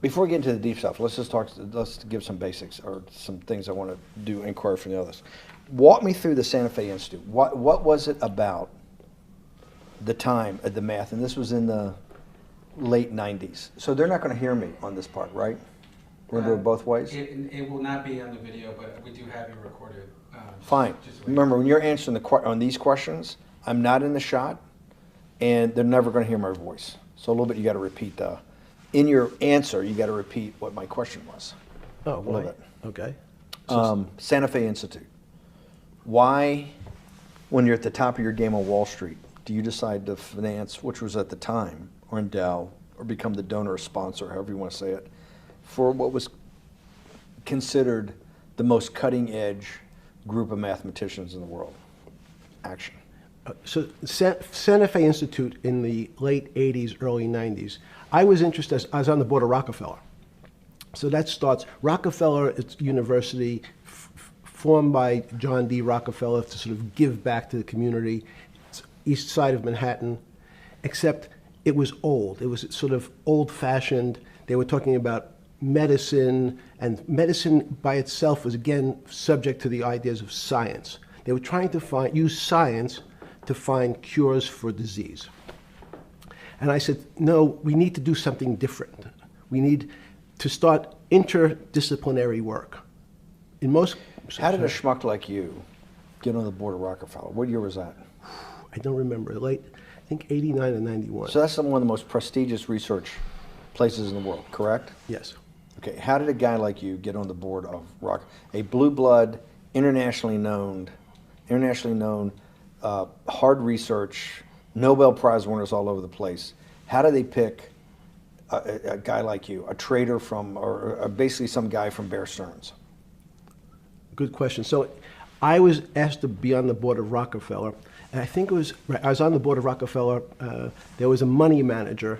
Before we get into the deep stuff, let's give some basics or some things I want to do inquiry from the others. Walk me through the Santa Fe Institute. What was it about the time of the math? And this was in the late 90s. So they're not going to hear me on this part, right? We're going to do it both ways? It will not be on the video, but we do have you recorded. Fine. Remember, when you're answering on these questions, I'm not in the shot, and they're never going to hear my voice. So a little bit you got to repeat in your answer, you got to repeat what my question was. Oh, a little bit. Okay. Santa Fe Institute. Why, when you're at the top of your game on Wall Street, do you decide to finance, which was at the time, or endow, or become the donor or sponsor, however you want to say it, for what was considered the most cutting edge group of mathematicians in the world? Action. So Santa Fe Institute in the late 80s, early 90s, I was interested, I was on the board of Rockefeller. So that starts, Rockefeller University, formed by John D. Rockefeller to sort of give back to the community. It's east side of Manhattan, except it was old. It was sort of old-fashioned. They were talking about medicine, and medicine by itself was, again, subject to the ideas of science. They were trying to use science to find cures for disease. And I said, no, we need to do something different. We need to start interdisciplinary work. In most... How did a schmuck like you get on the board of Rockefeller? What year was that? I don't remember. Late, I think 89 and 91. So that's one of the most prestigious research places in the world, correct? Yes. Okay, how did a guy like you get on the board of a blue blood, internationally known, hard research, Nobel Prize winners all over the place? How do they pick a guy like you, a trader from, or basically some guy from Bear Stearns? Good question. So I was asked to be on the board of Rockefeller, and I think it was, I was on the board of Rockefeller, there was a money manager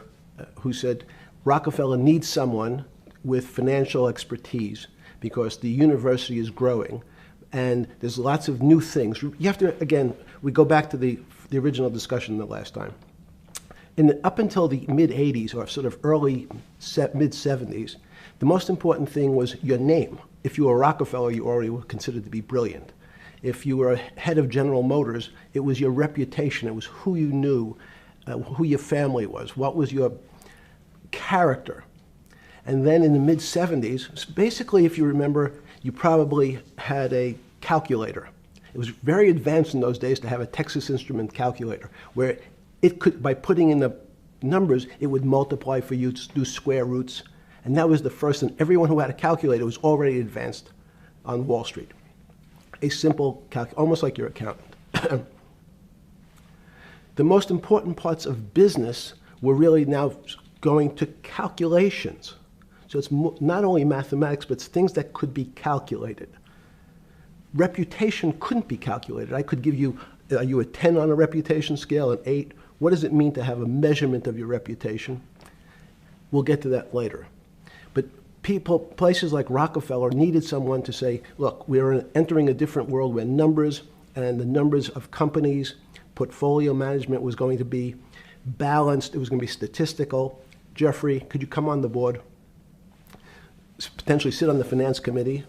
who said, Rockefeller needs someone with financial expertise because the university is growing and there's lots of new things. You have to, again, we go back to the original discussion the last time. Up until the mid-'80s or sort of mid-'70s, the most important thing was your name. If you were Rockefeller, you already were considered to be brilliant. If you were head of General Motors, it was your reputation. It was who you knew, who your family was, what was your character. And then in the mid-'70s, basically, if you remember, you probably had a calculator. It was very advanced in those days to have a Texas Instrument calculator, where it could, by putting in the numbers, it would multiply for you to do square roots. And that was the first, and everyone who had a calculator was already advanced on Wall Street. A simple calculator, almost like your accountant. The most important parts of business were really now going to calculations. So it's not only mathematics, but it's things that could be calculated. Reputation couldn't be calculated. I could give you, are you a 10 on a reputation scale, an 8? What does it mean to have a measurement of your reputation? We'll get to that later. But places like Rockefeller needed someone to say, look, we're entering a different world where numbers and the numbers of companies, portfolio management was going to be balanced. It was going to be statistical. Jeffrey, could you come on the board? Potentially sit on the finance committee,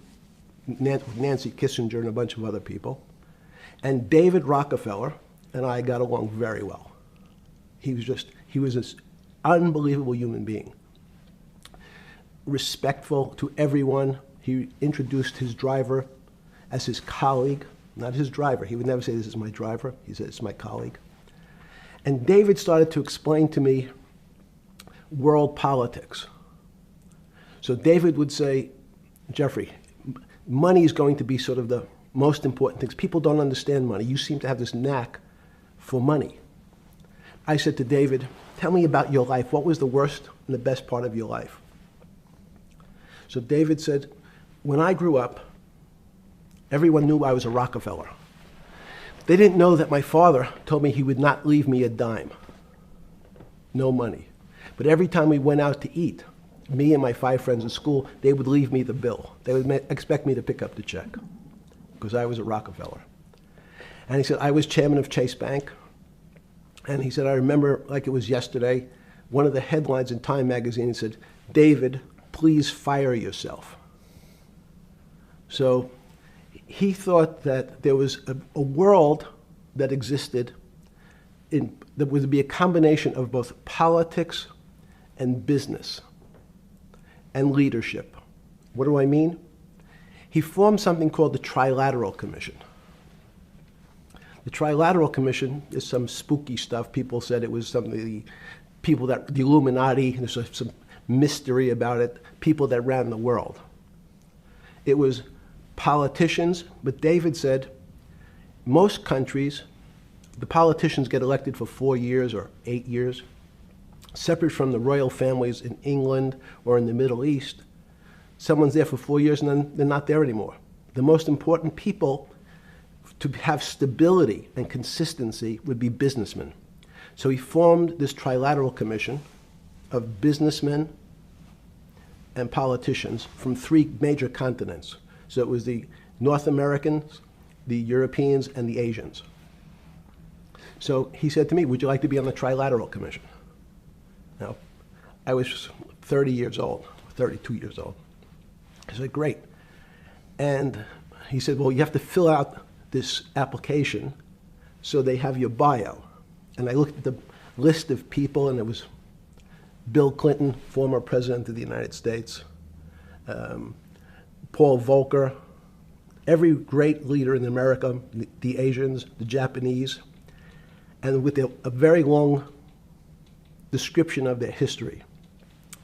Nancy Kissinger and a bunch of other people. And David Rockefeller and I got along very well. He was this unbelievable human being. Respectful to everyone. He introduced his driver as his colleague, not his driver. He would never say, this is my driver. He said, it's my colleague. And David started to explain to me world politics. So David would say, Jeffrey, money is going to be sort of the most important things. People don't understand money. You seem to have this knack for money. I said to David, tell me about your life. What was the worst and the best part of your life? So David said, when I grew up, everyone knew I was a Rockefeller. They didn't know that my father told me he would not leave me a dime. No money. But every time we went out to eat, me and my 5 friends at school, they would leave me the bill. They would expect me to pick up the check because I was a Rockefeller. And he said, I was chairman of Chase Bank. And he said, I remember like it was yesterday, one of the headlines in Time magazine said, David please fire yourself. So he thought that there was a world that existed that would be a combination of both politics and business and leadership. What do I mean? He formed something called the Trilateral Commission. The Trilateral Commission is some spooky stuff. People said it was something, the Illuminati, there's some mystery about it, people that ran the world. It was politicians, but David said most countries, the politicians get elected for 4 years or 8 years, separate from the royal families in England or in the Middle East. Someone's there for 4 years and then they're not there anymore. The most important people to have stability and consistency would be businessmen. So he formed this Trilateral Commission of businessmen and politicians from 3 major continents. So it was the North Americans, the Europeans, and the Asians. So he said to me, would you like to be on the Trilateral Commission? Now, I was 30 years old, 32 years old. I said, great. And he said, well, you have to fill out this application so they have your bio. And I looked at the list of people, and it was Bill Clinton, former president of the United States, Paul Volcker, every great leader in America, the Asians, the Japanese, and with a very long description of their history.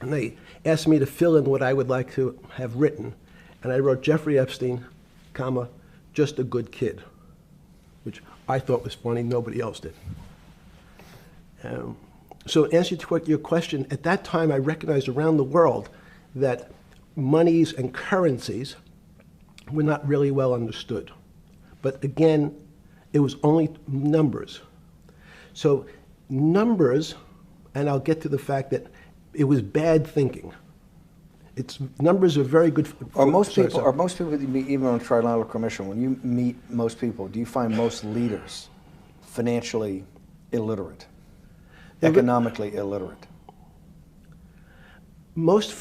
And they asked me to fill in what I would like to have written. And I wrote Jeffrey Epstein, comma, just a good kid, which I thought was funny, nobody else did. So in answer to your question, at that time I recognized around the world that monies and currencies were not really well understood. But again, it was only numbers. So numbers, and I'll get to the fact that it was bad thinking. Numbers are very good. Are most people that you meet, even on the Trilateral Commission, when you meet most people, do you find most leaders financially illiterate, economically illiterate? Most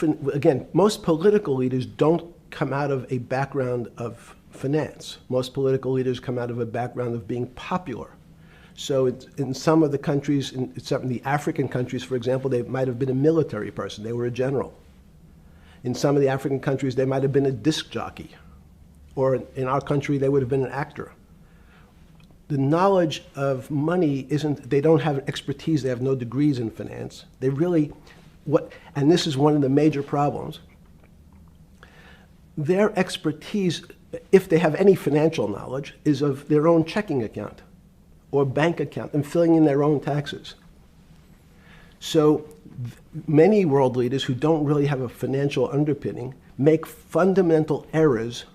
political leaders don't come out of a background of finance. Most political leaders come out of a background of being popular. So in some of the countries, in some of the African countries, for example, they might have been a military person. They were a general. In some of the African countries, they might have been a disc jockey. Or in our country, they would have been an actor. The knowledge of money they don't have expertise, they have no degrees in finance. They really, and this is one of the major problems, their expertise, if they have any financial knowledge, is of their own checking account or bank account and filling in their own taxes. So many world leaders who don't really have a financial underpinning make fundamental errors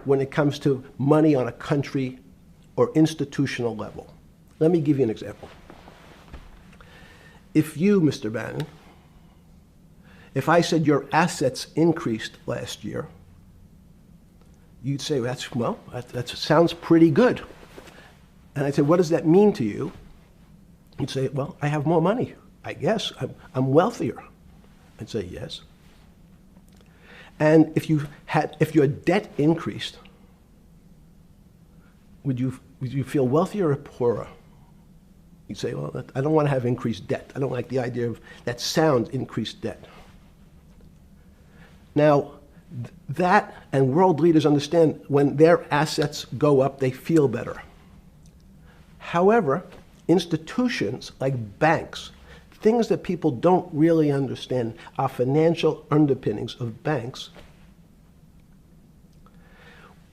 when it comes to money on a country or institutional level. Let me give you an example. If you, Mr. Bannon, if I said your assets increased last year, you'd say, that sounds pretty good. And I'd say, what does that mean to you? You'd say, well, I have more money. I guess I'm wealthier. I'd say yes. And if your debt increased, would you feel wealthier or poorer? You'd say, well, I don't want to have increased debt. I don't like the idea of that sound, increased debt. Now, that and world leaders understand when their assets go up, they feel better. However, institutions like banks, things that people don't really understand are financial underpinnings of banks.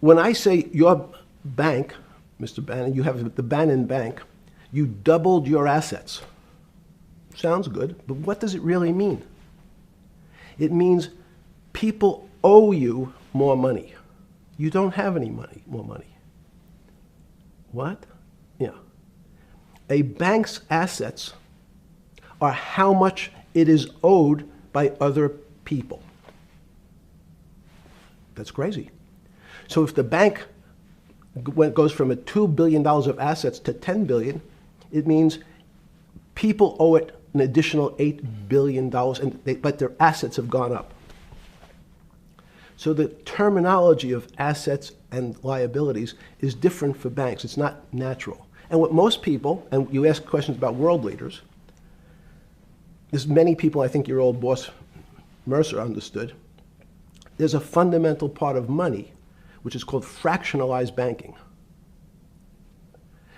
When I say your bank, Mr. Bannon, you have the Bannon Bank, you doubled your assets. Sounds good, but what does it really mean? It means people owe you more money. You don't have any more money. What? Yeah. A bank's assets are how much it is owed by other people. That's crazy. So if the bank goes from $2 billion of assets to $10 billion, it means people owe it an additional $8 billion, but their assets have gone up. So the terminology of assets and liabilities is different for banks. It's not natural. And what most people, and you ask questions about world leaders, there's many people, I think your old boss Mercer understood, there's a fundamental part of money which is called fractionalized banking.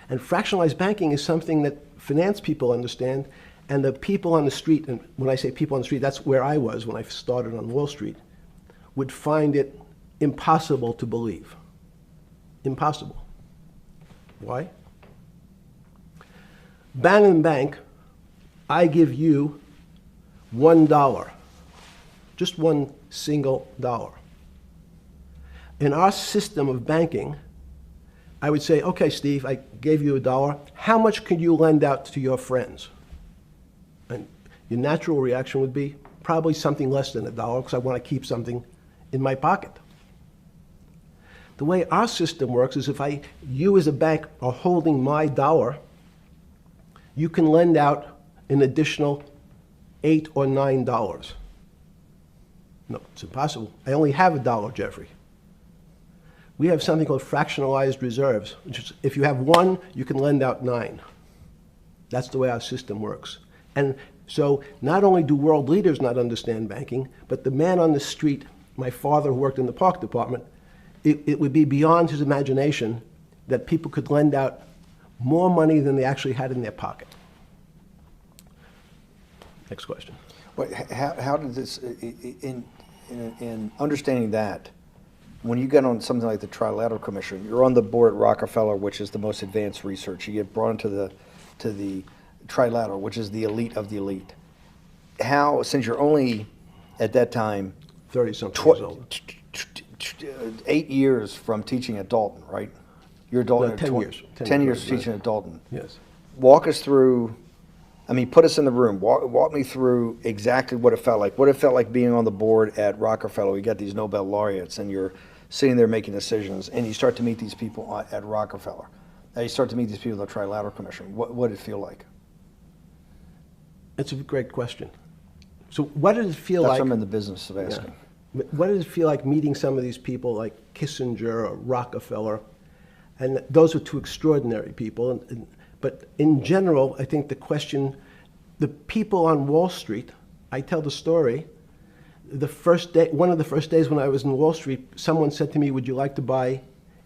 And fractionalized banking is something that finance people understand, and the people on the street, and when I say people on the street, that's where I was when I started on Wall Street, would find it impossible to believe. Impossible. Why? Bang and bank, I give you $1, just one single dollar. In our system of banking, I would say, okay, Steve, I gave you $1. How much could you lend out to your friends? And your natural reaction would be probably something less than $1 because I want to keep something in my pocket. The way our system works is if you as a bank are holding my dollar, you can lend out an additional $8 or $9. No, it's impossible. I only have $1, Jeffrey. We have something called fractionalized reserves, which is if you have 1, you can lend out 9. That's the way our system works. And so not only do world leaders not understand banking, but the man on the street, my father who worked in the park department, it would be beyond his imagination that people could lend out more money than they actually had in their pocket. Next question. But how did this, in understanding that, when you get on something like the Trilateral Commission, you're on the board at Rockefeller, which is the most advanced research. You get brought into the Trilateral, which is the elite of the elite. How, since you're only at that time 30-something years old. 8 years from teaching at Dalton, right? You're a Dalton No, at 10 20 years. 10 years right. teaching at Dalton. Yes. Walk us through, I mean, put us in the room. Walk me through exactly what it felt like. What it felt like being on the board at Rockefeller. You got these Nobel laureates, and you're sitting there making decisions, and you start to meet these people at Rockefeller. Now you start to meet these people at the Trilateral Commission. What did it feel like? It's a great question. So what did it feel That's like? what I'm in the business of asking. Yeah. What did it feel like meeting some of these people like Kissinger or Rockefeller? And those were two extraordinary people. But in general, I think the question, the people on Wall Street, I tell the story, the first day, one of the first days when I was in Wall Street, someone said to me, would you like to buy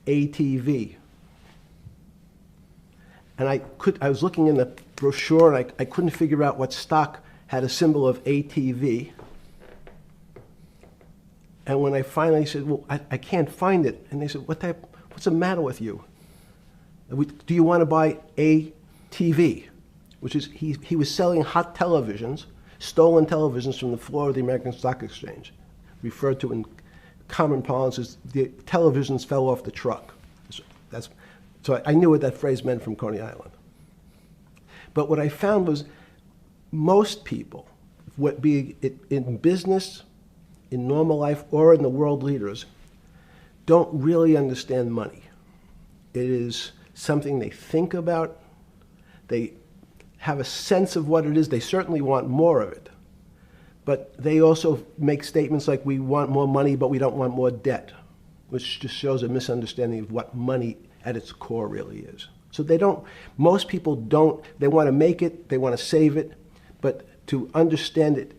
ATV? And I was looking in the brochure and I couldn't figure out what stock had a symbol of ATV. And when I finally said, well, I can't find it. And they said, what's the matter with you? Do you want to buy ATV? Which is, he was selling hot televisions, stolen televisions from the floor of the American Stock Exchange, referred to in common parlance as the televisions fell off the truck. So I knew what that phrase meant from Coney Island. But what I found was most people, be it in business, in normal life, or in the world leaders, don't really understand money. It is something they think about. They have a sense of what it is. They certainly want more of it. But they also make statements like, we want more money, but we don't want more debt, which just shows a misunderstanding of what money at its core really is. So most people don't, they want to make it, they want to save it, but to understand it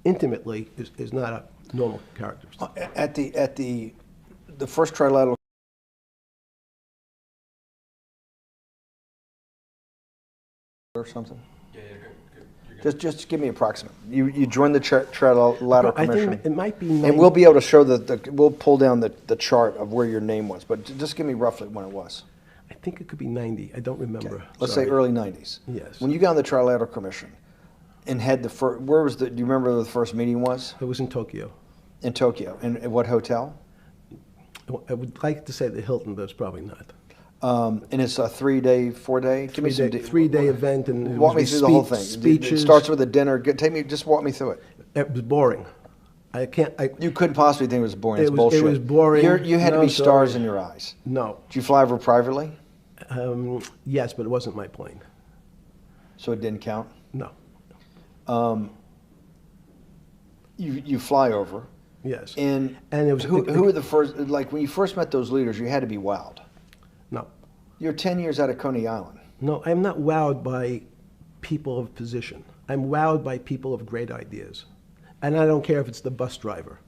intimately is not a normal characteristic. At the first Trilateral or something? Yeah, you're good. Just give me approximate. You joined the Trilateral I Commission. think it might be And we'll be able to show we'll pull down the chart of where your name was, but just give me roughly when it was. I think it could be 90. I don't remember. Okay. Let's Sorry. say early 90s. Yes. When you got on the Trilateral Commission and had do you remember where the first meeting was? It was in Tokyo. In Tokyo. And at what hotel? I would like to say the Hilton, but it's probably not. And it's a 3-day, 4-day? Give me some Three-day event, and it walk me was through the whole thing. Speeches. It starts with a dinner. Just walk me through it. It was boring. You couldn't possibly think it was boring. It's bullshit. It was boring. You had to be stars in your eyes. No. Did you fly over privately? Yes, but it wasn't my plane. So it didn't count? No. You fly over. Yes. And it was who were the first, like when you first met those leaders, you had to be wowed. No. You're 10 years out of Coney Island. No, I'm not wowed by people of position. I'm wowed by people of great ideas. And I don't care if it's the bus driver.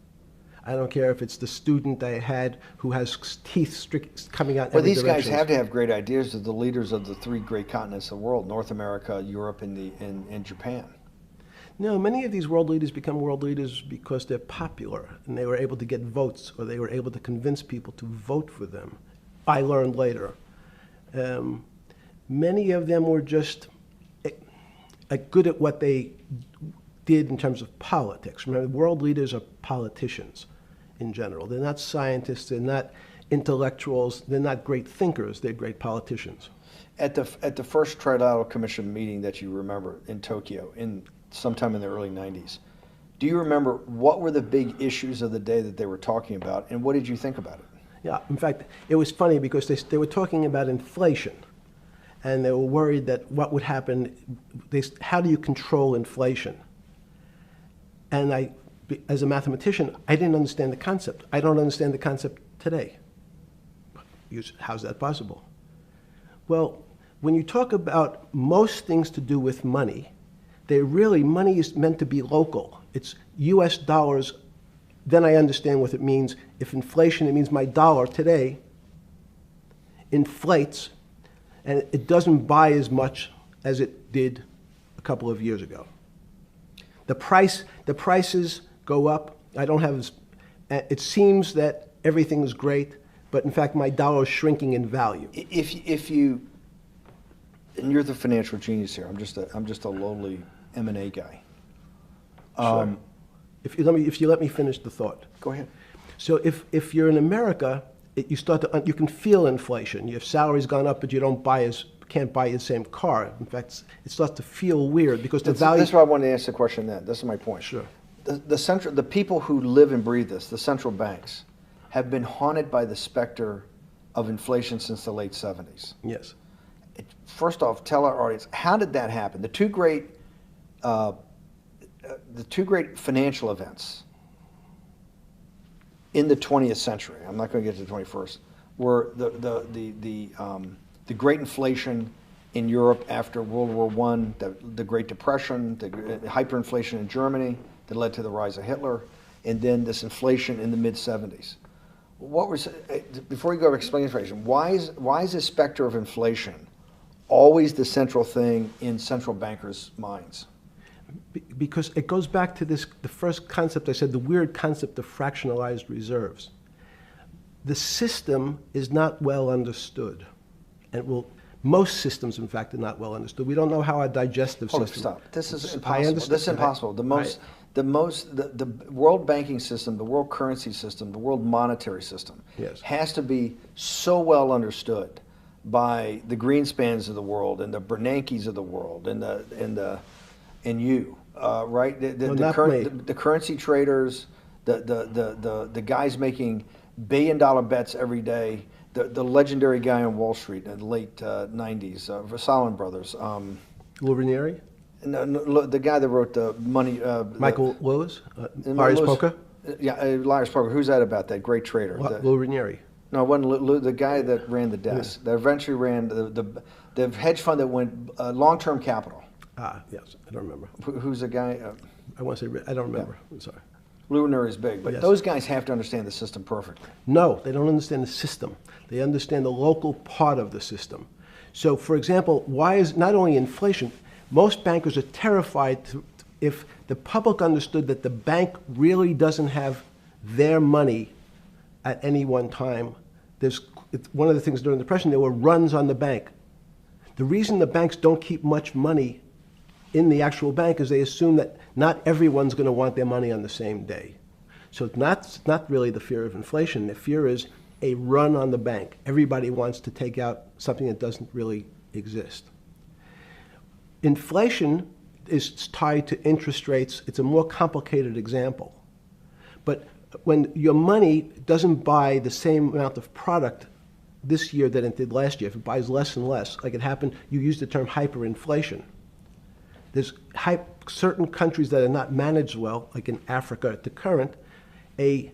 I don't care if it's the student I had who has teeth coming out in Well, every these guys direction. have to have great ideas. They're the leaders of the three great continents of the world: North America, Europe, and Japan. No, many of these world leaders become world leaders because they're popular and they were able to get votes, or they were able to convince people to vote for them. I learned later. Many of them were just good at what they did in terms of politics. Remember, world leaders are politicians in general. They're not scientists, they're not intellectuals, they're not great thinkers, they're great politicians. At the first Trilateral Commission meeting that you remember in Tokyo, sometime in the early 90s, do you remember what were the big issues of the day that they were talking about, and what did you think about it? Yeah, in fact, it was funny because they were talking about inflation, and they were worried that what would happen, how do you control inflation? And as a mathematician, I didn't understand the concept. I don't understand the concept today. How's that possible? Well, when you talk about most things to do with money, money is meant to be local. It's US dollars. Then I understand what it means. If inflation, it means my dollar today inflates, and it doesn't buy as much as it did a couple of years ago. The prices go up. I don't have it seems that everything is great, but in fact my dollar is shrinking in value. If you, and you're the financial genius here. I'm just a lowly M&A guy. Sure. If you let me finish the thought. Go ahead. So if you're in America, you can feel inflation. Your salary's gone up, but you can't buy the same car. In fact, it starts to feel weird because the value. That's why I wanted to ask the question then. This is my point. Sure. The people who live and breathe this, the central banks, have been haunted by the specter of inflation since the late 70s. Yes. First off, tell our audience, how did that happen? The two great financial events in the 20th century, I'm not going to get to the 21st, were the great inflation in Europe after World War I, the Great Depression, the hyperinflation in Germany that led to the rise of Hitler, and then this inflation in the mid-70s. Before you go to explain inflation, why is the specter of inflation always the central thing in central bankers' minds? Because it goes back to the first concept I said, the weird concept of fractionalized reserves. The system is not well understood. And most systems, in fact, are not well understood. We don't know how our digestive system. Stop. This is I impossible. understand. This is impossible. The world banking system, the world currency system, the world monetary system Yes. has to be so well understood by the Greenspans of the world and the Bernankes of the world and you, right? The currency traders, the guys making billion-dollar bets every day. The legendary guy on Wall Street in the late 90s, Salomon Brothers. Lou Ranieri? No, the guy that wrote the money. Michael Lewis? Lars Poker? Yeah, Lars Poker. Who's that about? That great trader. Lou Ranieri. No, it wasn't Lou, the guy that ran the desk. That eventually ran the hedge fund that went long-term capital. Ah, yes, I don't remember. Who's the guy? I want to say, I don't remember. I'm sorry. Lou Ranieri is big, but Yes. those guys have to understand the system perfectly. No, they don't understand the system. They understand the local part of the system. So, for example, why is not only inflation, most bankers are terrified if the public understood that the bank really doesn't have their money at any one time. It's one of the things during the Depression, there were runs on the bank. The reason the banks don't keep much money in the actual bank is they assume that not everyone's going to want their money on the same day. So it's not really the fear of inflation. The fear is a run on the bank. Everybody wants to take out something that doesn't really exist. Inflation is tied to interest rates. It's a more complicated example. But when your money doesn't buy the same amount of product this year than it did last year, if it buys less and less, like it happened, you used the term hyperinflation. There's certain countries that are not managed well, like in Africa at the current, A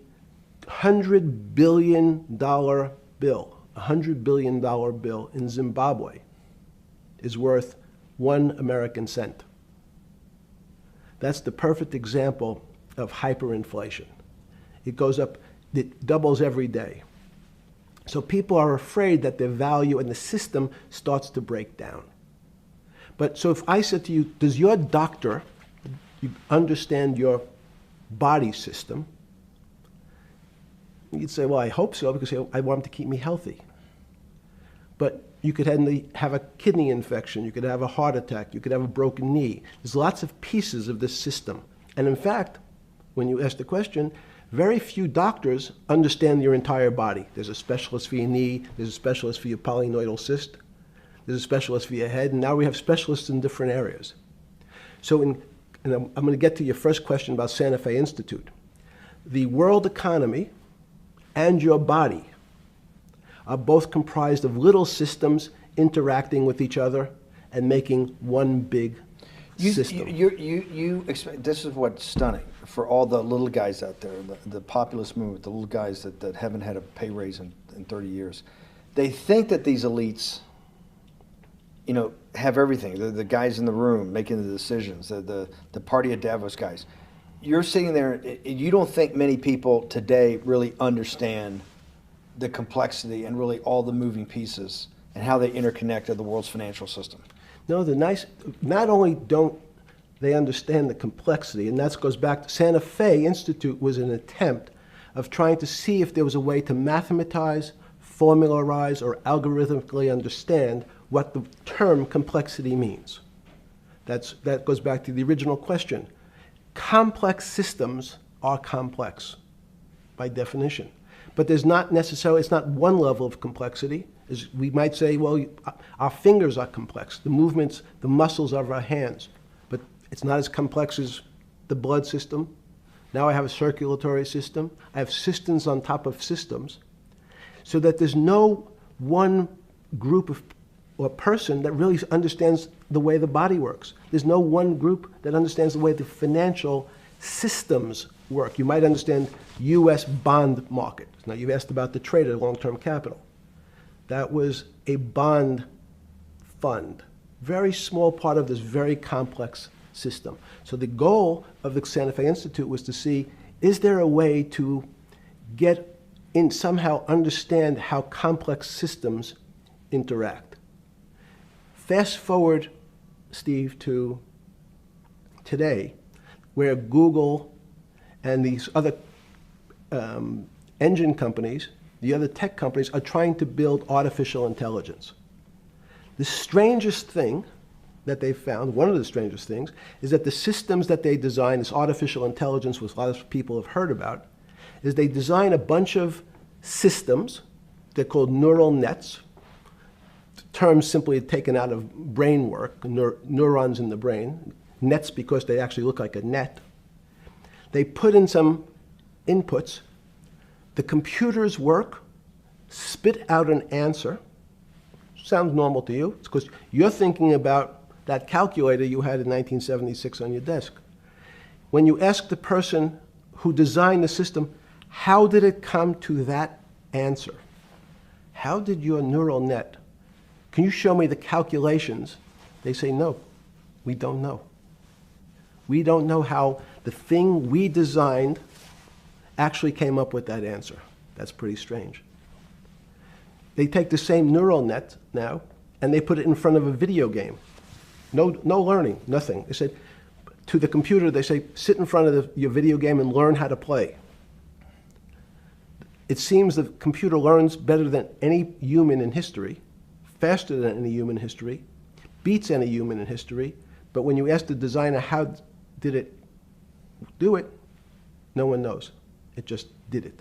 $100 billion bill, $100 billion bill in Zimbabwe is worth 1 American cent. That's the perfect example of hyperinflation. It goes up, it doubles every day. So people are afraid that their value and the system starts to break down. But so if I said to you, does your doctor understand your body system? You'd say, well, I hope so, because I want him to keep me healthy. But you could have a kidney infection, you could have a heart attack, you could have a broken knee. There's lots of pieces of this system. And in fact, when you ask the question, very few doctors understand your entire body. There's a specialist for your knee, there's a specialist for your polynoidal cyst, there's a specialist for your head, and now we have specialists in different areas. So and I'm going to get to your first question about Santa Fe Institute. The world economy and your body are both comprised of little systems interacting with each other and making one big system. This is what's stunning for all the little guys out there, the populist movement, the little guys that haven't had a pay raise in 30 years. They think that these elites, have everything. They're the guys in the room making the decisions, the party at Davos guys. You're sitting there, you don't think many people today really understand the complexity and really all the moving pieces and how they interconnect to the world's financial system. No, not only don't they understand the complexity, and that goes back to Santa Fe Institute was an attempt of trying to see if there was a way to mathematize, formularize, or algorithmically understand what the term complexity means. That goes back to the original question. Complex systems are complex by definition. But there's not necessarily, it's not one level of complexity. As we might say, well, our fingers are complex, the movements, the muscles of our hands, but it's not as complex as the blood system. Now I have a circulatory system. I have systems on top of systems, so that there's no one group of or person that really understands the way the body works. There's no one group that understands the way the financial systems work. You might understand U.S. bond market. Now, you've asked about the trade of long-term capital. That was a bond fund, very small part of this very complex system. So the goal of the Santa Fe Institute was to see, is there a way to get in, somehow understand how complex systems interact? Fast forward, Steve, to today, where Google and these other engine companies, the other tech companies, are trying to build artificial intelligence. The strangest thing that they found, one of the strangest things, is that the systems that they design, this artificial intelligence, which a lot of people have heard about, is they design a bunch of systems. They're called neural nets. Terms simply taken out of brain work, neurons in the brain. Nets because they actually look like a net. They put in some inputs. The computers work, spit out an answer. Sounds normal to you. It's because you're thinking about that calculator you had in 1976 on your desk. When you ask the person who designed the system, how did it come to that answer? How did your neural net, can you show me the calculations? They say, no, we don't know. We don't know how the thing we designed actually came up with that answer. That's pretty strange. They take the same neural net now, and they put it in front of a video game. No learning, nothing. They said, to the computer, they say, sit in front of your video game and learn how to play. It seems the computer learns better than any human in history, faster than any human in history, beats any human in history, but when you ask the designer how did it do it, no one knows. It just did it.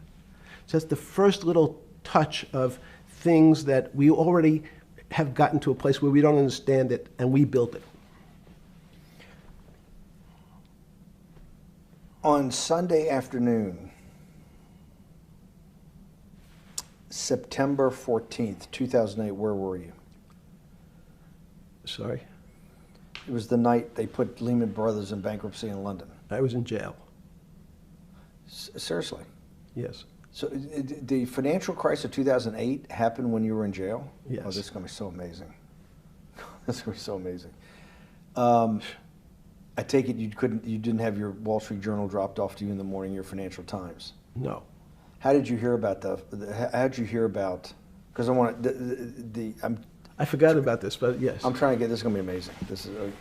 So that's the first little touch of things that we already have gotten to a place where we don't understand it, and we built it. On Sunday afternoon, September 14th, 2008, where were you? Sorry? It was the night they put Lehman Brothers in bankruptcy in London. I was in jail. Seriously. Yes. So the financial crisis of 2008 happened when you were in jail? Yes. Oh, this is going to be so amazing. This is going to be so amazing. I take it you didn't have your Wall Street Journal dropped off to you in the morning, your Financial Times? No. How did you hear about how did you hear about, because I want I forgot about this, but yes. I'm trying to get, this is going to be amazing. This is,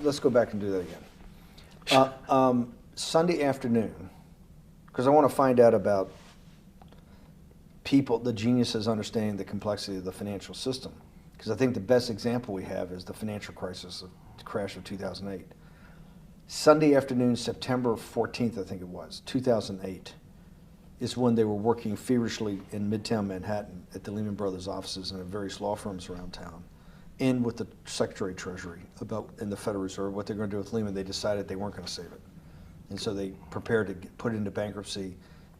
let's go back and do that again. Sunday afternoon, because I want to find out about people, the geniuses understanding the complexity of the financial system. Because I think the best example we have is the financial crisis, the crash of 2008. Sunday afternoon, September 14th, I think it was, 2008, is when they were working feverishly in Midtown Manhattan at the Lehman Brothers offices and at various law firms around town, and with the Secretary of Treasury and the Federal Reserve, what they're going to do with Lehman. They decided they weren't going to save it. And so they prepared to put it into bankruptcy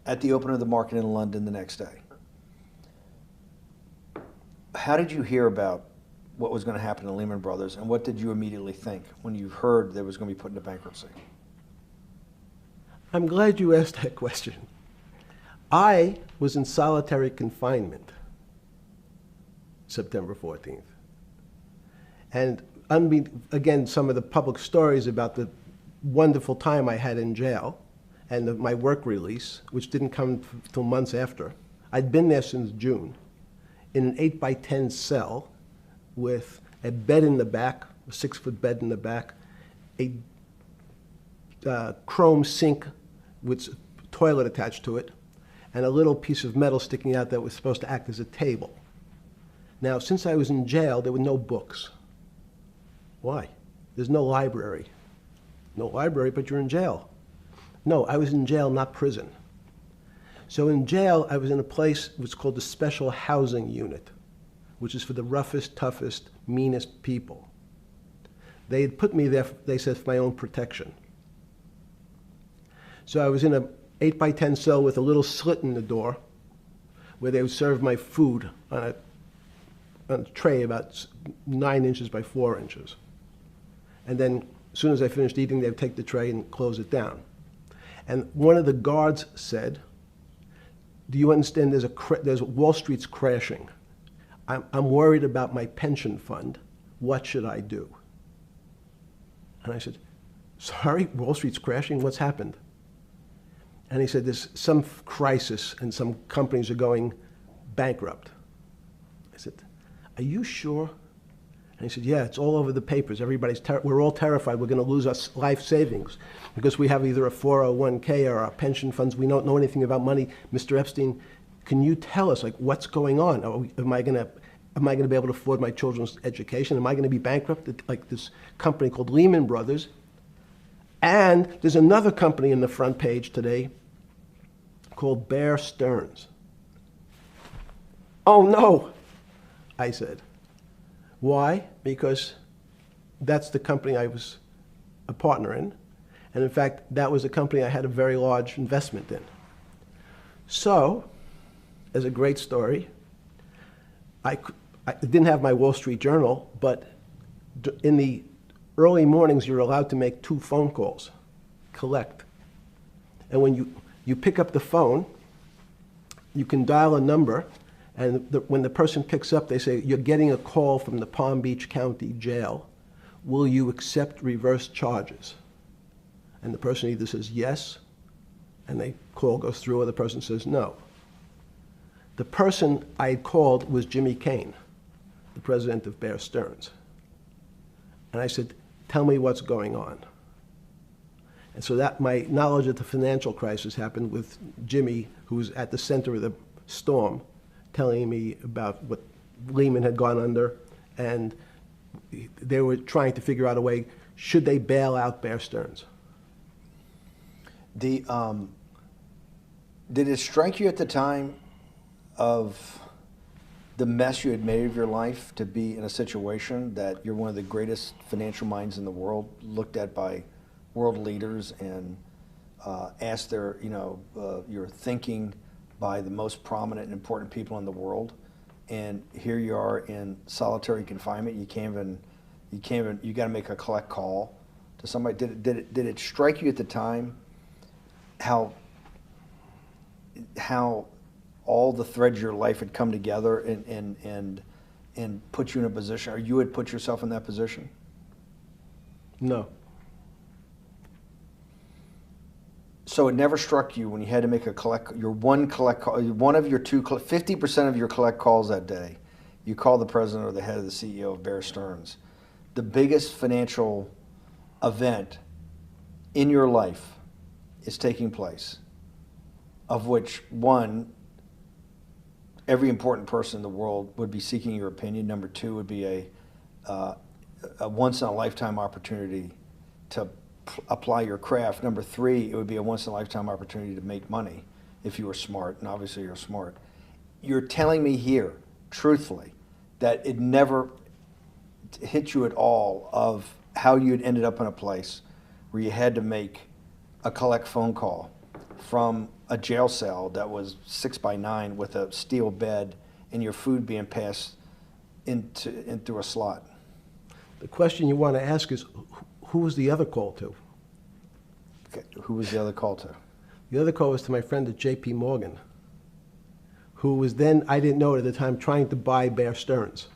at the open of the market in London the next day. How did you hear about what was going to happen to Lehman Brothers, and what did you immediately think when you heard that it was going to be put into bankruptcy? I'm glad you asked that question. I was in solitary confinement September 14th. And again, some of the public stories about the wonderful time I had in jail and my work release, which didn't come till months after. I'd been there since June in an 8x10 cell with a bed in the back, a 6-foot bed in the back, a chrome sink with a toilet attached to it, and a little piece of metal sticking out that was supposed to act as a table. Now, since I was in jail, there were no books. Why? There's no library. No library, but you're in jail. No, I was in jail, not prison. So in jail, I was in a place which was called the Special Housing Unit, which is for the roughest, toughest, meanest people. They had put me there, they said, for my own protection. So I was in a 8x10 cell with a little slit in the door where they would serve my food on a tray about 9 inches by 4 inches. And then as soon as I finished eating, they would take the tray and close it down. And one of the guards said, do you understand there's Wall Street's crashing. I'm worried about my pension fund. What should I do? And I said, sorry, Wall Street's crashing? What's happened? And he said, there's some crisis and some companies are going bankrupt. I said, are you sure? And he said, yeah, it's all over the papers. We're all terrified we're going to lose our life savings because we have either a 401k or our pension funds. We don't know anything about money. Mr. Epstein, can you tell us, like, what's going on? Am I going to be able to afford my children's education? Am I going to be bankrupt like this company called Lehman Brothers? And there's another company in the front page today called Bear Stearns. Oh no, I said. Why? Because that's the company I was a partner in. And in fact, that was a company I had a very large investment in. So, as a great story, I didn't have my Wall Street Journal, but in the early mornings, you're allowed to make 2 phone calls, collect. And when you pick up the phone, you can dial a number, and when the person picks up, they say, you're getting a call from the Palm Beach County Jail. Will you accept reverse charges? And the person either says yes, and the call goes through, or the person says no. The person I had called was Jimmy Kane, the president of Bear Stearns. And I said, tell me what's going on. And so that my knowledge of the financial crisis happened with Jimmy, who was at the center of the storm, telling me about what Lehman had gone under, and they were trying to figure out a way, should they bail out Bear Stearns? Did it strike you at the time of the mess you had made of your life to be in a situation that you're one of the greatest financial minds in the world, looked at by world leaders and asked your thinking by the most prominent and important people in the world, and here you are in solitary confinement. You got to make a collect call to somebody. Did it strike you at the time how all the threads of your life had come together and put you in a position, or you had put yourself in that position? No. So it never struck you when you had to make one of your 50% of your collect calls that day, you call the president or the head of the CEO of Bear Stearns. The biggest financial event in your life is taking place, of which one, every important person in the world would be seeking your opinion. Number two would be a once-in-a-lifetime opportunity to apply your craft. Number three, it would be a once-in-a-lifetime opportunity to make money if you were smart, and obviously you're smart. You're telling me here, truthfully, that it never hit you at all of how you'd ended up in a place where you had to make a collect phone call from a jail cell that was 6x9 with a steel bed and your food being passed in through a slot. The question you want to ask is, who was the other call to? Okay. Who was the other call to? The other call was to my friend at J.P. Morgan, who was then, I didn't know it at the time, trying to buy Bear Stearns.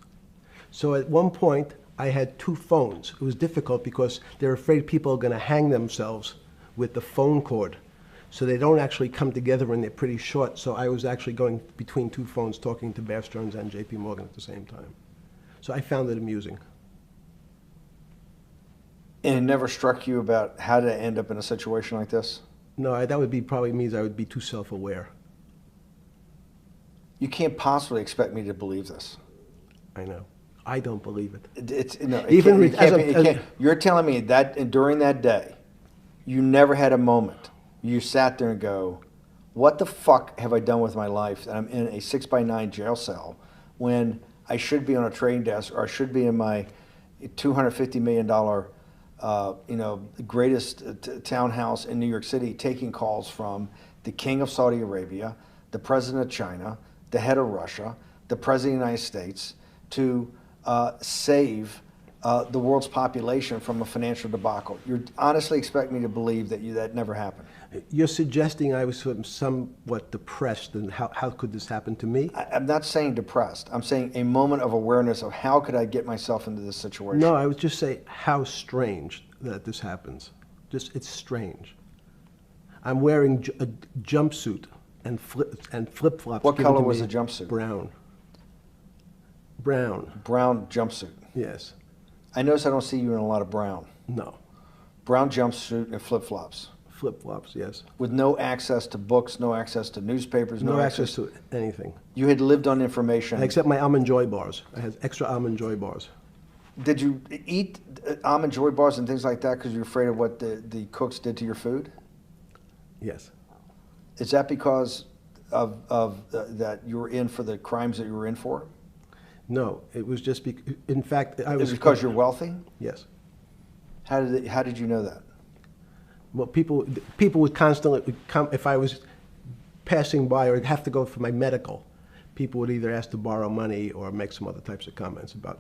So at one point, I had two phones. It was difficult because they're afraid people are going to hang themselves with the phone cord. So they don't actually come together and they're pretty short. So I was actually going between two phones talking to Bear Stearns and J.P. Morgan at the same time. So I found it amusing. And it never struck you about how to end up in a situation like this? No, that would be probably means I would be too self-aware. You can't possibly expect me to believe this. I know. I don't believe it. It's no, it Even can't, it with- can't as be, a- it as- can't, you're telling me that during that day, you never had a moment. You sat there and go, "What the fuck have I done with my life? That I'm in a 6x9 jail cell when I should be on a trading desk, or I should be in my $250 million, greatest townhouse in New York City, taking calls from the King of Saudi Arabia, the President of China, the head of Russia, the President of the United States, to save the world's population from a financial debacle." You honestly expect me to believe that that never happened? You're suggesting I was sort of somewhat depressed, and how could this happen to me? I'm not saying depressed. I'm saying a moment of awareness of how could I get myself into this situation. No, I would just say how strange that this happens. Just, it's strange. I'm wearing a jumpsuit and flip-flops. What given color to was me. the jumpsuit? Brown. Brown, Brown jumpsuit. yes. I notice I don't see you in a lot of brown. No. Brown jumpsuit and flip-flops. Flip-flops, yes. With no access to books, no access to newspapers, No access to anything. You had lived on information. Except my Almond Joy bars. I had extra Almond Joy bars. Did you eat Almond Joy bars and things like that because you're afraid of what the cooks did to your food? Yes. Is that because of that you were in for the crimes that you were in for? No, it was just, in fact, I Is was... it because you're wealthy? Yes. How did you know that? Well, people would constantly come, if I was passing by or have to go for my medical, people would either ask to borrow money or make some other types of comments about...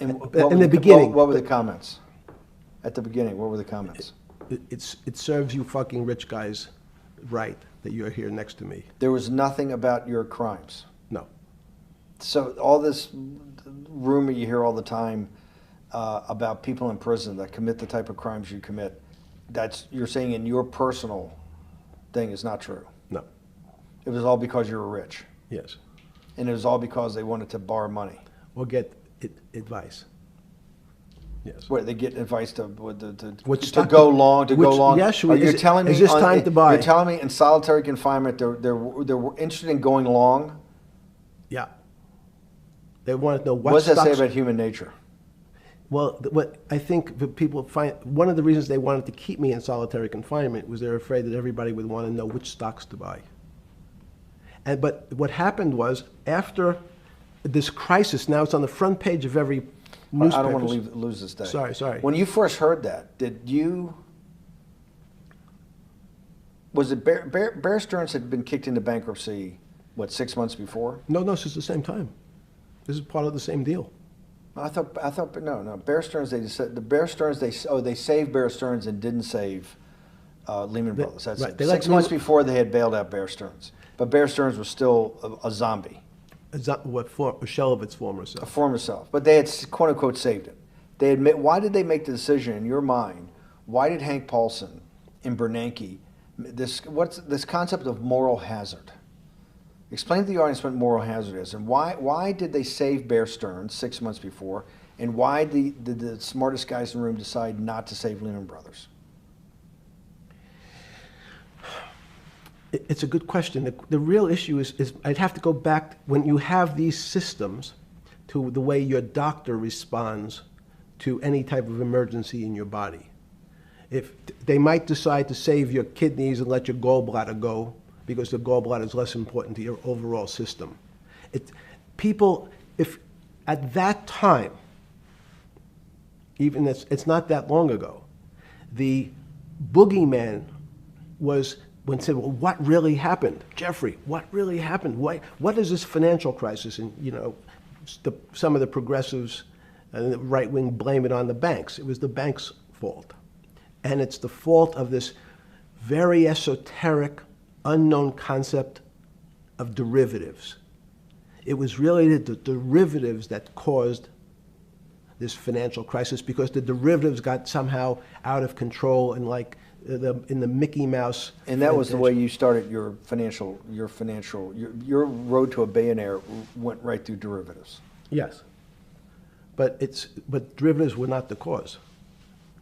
And in the beginning... What were the comments? At the beginning, what were the comments? It serves you fucking rich guys right that you're here next to me. There was nothing about your crimes. No. So all this rumor you hear all the time about people in prison that commit the type of crimes you commit, you're saying in your personal thing is not true. No. It was all because you were rich. Yes. And it was all because they wanted to borrow money. Or get advice. Yes. Where they get advice to Which to stock- go long, which- Yes, yeah, you're telling me is this time to buy? You're telling me in solitary confinement they're interested in going long. Yeah. They want to know what Does that say stocks... about human nature? Well, what I think that people find, one of the reasons they wanted to keep me in solitary confinement was they're afraid that everybody would want to know which stocks to buy. But what happened was, after this crisis, now it's on the front page of every newspaper. I don't want to lose this day. Sorry. When you first heard that, was it Bear Stearns had been kicked into bankruptcy, 6 months before? No, this is the same time. This is part of the same deal. I thought, no. Bear Stearns, they saved Bear Stearns and didn't save Lehman Brothers. That's right. it. They let 6 months before they had bailed out Bear Stearns. But Bear Stearns was still a zombie, A shell of its former a self. former self. But they had, quote unquote, saved it. They admit, why did they make the decision in your mind? Why did Hank Paulson and Bernanke, what's this concept of moral hazard? Explain to the audience what moral hazard is, and why did they save Bear Stearns 6 months before, and why did the smartest guys in the room decide not to save Lehman Brothers? It's a good question. The real issue is I'd have to go back when you have these systems to the way your doctor responds to any type of emergency in your body. If they might decide to save your kidneys and let your gallbladder go because the gallbladder is less important to your overall system. People, if at that time, even it's not that long ago, the boogeyman was when said, well, what really happened? Jeffrey, what really happened? What is this financial crisis? And, some of the progressives and the right wing blame it on the banks. It was the banks' fault. And it's the fault of this very esoteric, unknown concept of derivatives. It was really the derivatives that caused this financial crisis because the derivatives got somehow out of control and in the Mickey Mouse. And that was the way you started your road to a billionaire went right through derivatives. Yes. But derivatives were not the cause.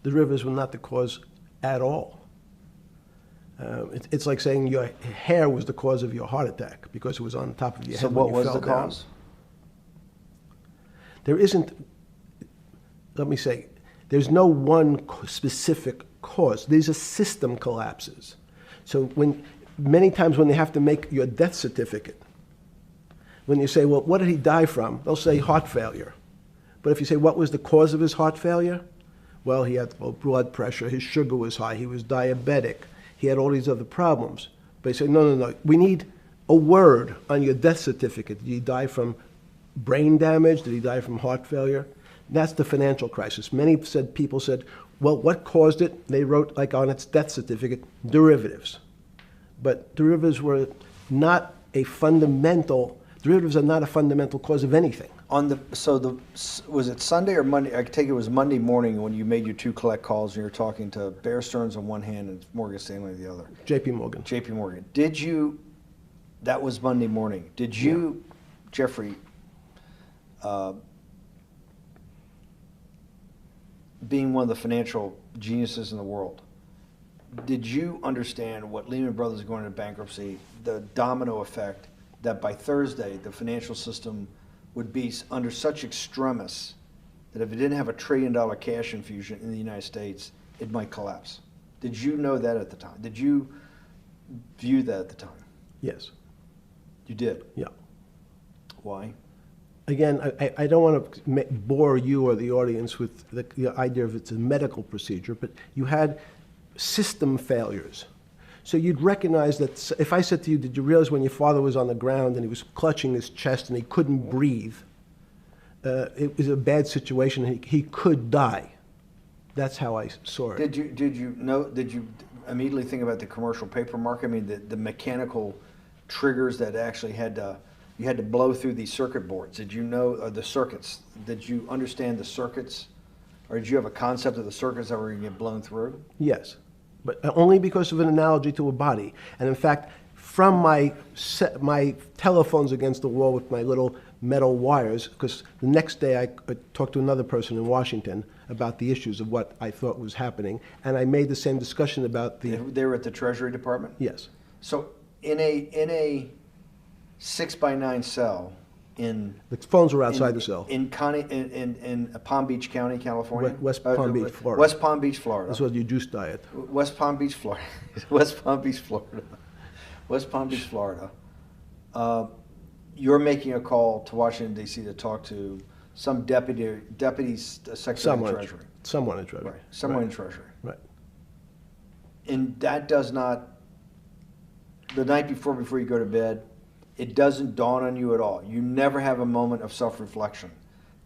Derivatives were not the cause at all. It's like saying your hair was the cause of your heart attack because it was on top of your head. So what was the cause? There isn't, let me say, there's no one specific cause. These are system collapses. So many times when they have to make your death certificate, when you say, well, what did he die from? They'll say heart failure. But if you say, what was the cause of his heart failure? Well, he had low blood pressure, his sugar was high, he was diabetic, he had all these other problems. But you say, no, we need a word on your death certificate. Did he die from brain damage? Did he die from heart failure? That's the financial crisis. Many people said, well, what caused it? They wrote, like on its death certificate, derivatives. But derivatives were not a fundamental, derivatives are not a fundamental cause of anything. Was it Sunday or Monday? I take it was Monday morning when you made your two collect calls and you were talking to Bear Stearns on one hand and Morgan Stanley on the other. JP Morgan. JP Morgan. That was Monday morning. Did you, Jeffrey, being one of the financial geniuses in the world, did you understand what Lehman Brothers is going into bankruptcy, the domino effect, that by Thursday the financial system would be under such extremis that if it didn't have $1 trillion cash infusion in the United States, it might collapse? Did you know that at the time? Did you view that at the time? Yes. You did? Yeah. Why? Again, I don't want to bore you or the audience with the idea of it's a medical procedure, but you had system failures. So you'd recognize that if I said to you, did you realize when your father was on the ground and he was clutching his chest and he couldn't breathe, it was a bad situation and he could die. That's how I saw it. Did you immediately think about the commercial paper market? I mean, the mechanical triggers that actually you had to blow through these circuit boards. Did you know the circuits? Did you understand the circuits? Or did you have a concept of the circuits that were going to get blown through? Yes, but only because of an analogy to a body. And in fact, from my telephones against the wall with my little metal wires, because the next day I talked to another person in Washington about the issues of what I thought was happening, and I made the same discussion about the... They were at the Treasury Department? Yes. So in a 6x9 cell in... The phones were outside the cell. In Palm Beach County, California? West Palm Beach, Florida. West Palm Beach, Florida. This was your juice diet. West Palm Beach, Florida. West Palm Beach, Florida. West Palm Beach, Florida. You're making a call to Washington, D.C. to talk to some deputy secretary of Treasury. Someone in Treasury. Right. Someone in Treasury. Right. And that does not, the night before you go to bed, it doesn't dawn on you at all. You never have a moment of self-reflection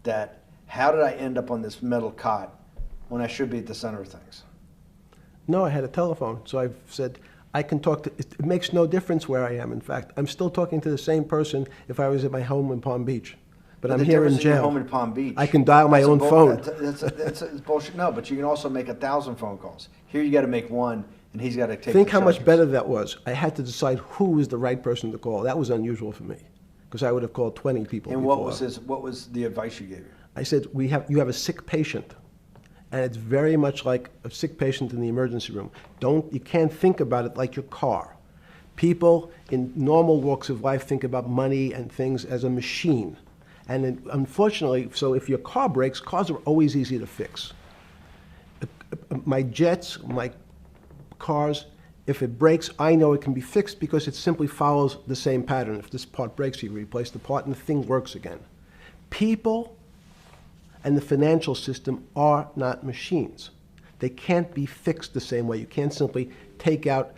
that, how did I end up on this metal cot when I should be at the center of things? No, I had a telephone. So I said, I can talk to, it makes no difference where I am, in fact. I'm still talking to the same person if I was at my home in Palm Beach. But I'm the here in difference your jail. home in Palm Beach. I can dial my That's a own phone. That's bullshit. No, but you can also make 1,000 phone calls. Here you got to make one, and he's got to take. Think the how much charges. better that was. I had to decide who was the right person to call. That was unusual for me, because I would have called 20 people And before. what was the advice you gave him? I said, you have a sick patient, and it's very much like a sick patient in the emergency room. You can't think about it like your car. People in normal walks of life think about money and things as a machine. And unfortunately, so if your car breaks, cars are always easy to fix. My jets, my cars, if it breaks, I know it can be fixed because it simply follows the same pattern. If this part breaks, you replace the part and the thing works again. People and the financial system are not machines. They can't be fixed the same way. You can't simply take out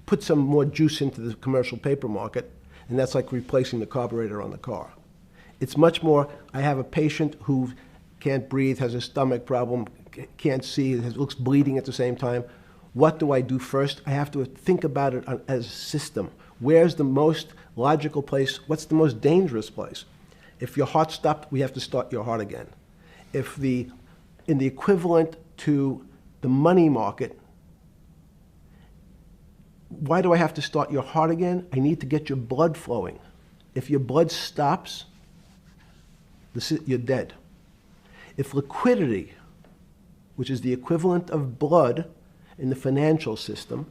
put some more juice into the commercial paper market, and that's like replacing the carburetor on the car. It's much more, I have a patient who can't breathe, has a stomach problem, can't see, looks bleeding at the same time. What do I do first? I have to think about it as a system. Where's the most logical place? What's the most dangerous place? If your heart stopped, we have to start your heart again. In the equivalent to the money market, why do I have to start your heart again? I need to get your blood flowing. If your blood stops, you're dead. If liquidity, which is the equivalent of blood in the financial system,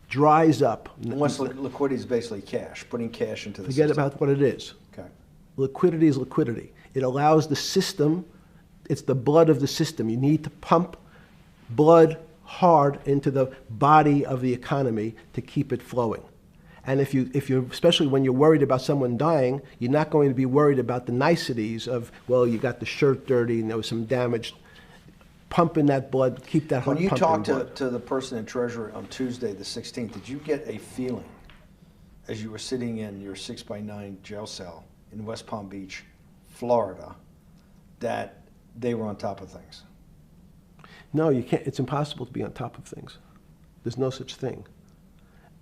dries up. Once liquidity is basically cash, putting cash into the Forget system. about what it is. Okay. Liquidity is liquidity. It allows the system, it's the blood of the system. You need to pump blood hard into the body of the economy to keep it flowing. And if you, especially when you're worried about someone dying, you're not going to be worried about the niceties of, well, you got the shirt dirty and there was some damage. Pump in that blood, keep that heart When you pumping talked to the person in Treasury on Tuesday, the 16th, did you get a feeling as you were sitting in your 6x9 jail cell in West Palm Beach, Florida, that they were on top of things? No, you can't. It's impossible to be on top of things. There's no such thing.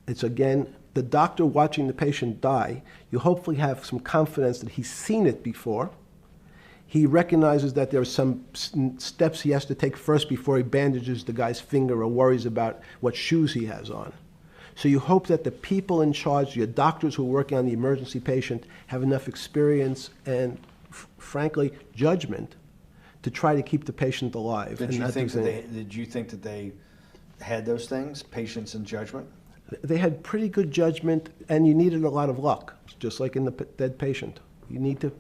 It's, again, the doctor watching the patient die. You hopefully have some confidence that he's seen it before. He recognizes that there are some steps he has to take first before he bandages the guy's finger or worries about what shoes he has on. So you hope that the people in charge, your doctors who are working on the emergency patient, have enough experience and, frankly, judgment to try to keep the patient alive. Did you think that they had those things, patience and judgment? They had pretty good judgment, and you needed a lot of luck, just like in the dead patient. You need to,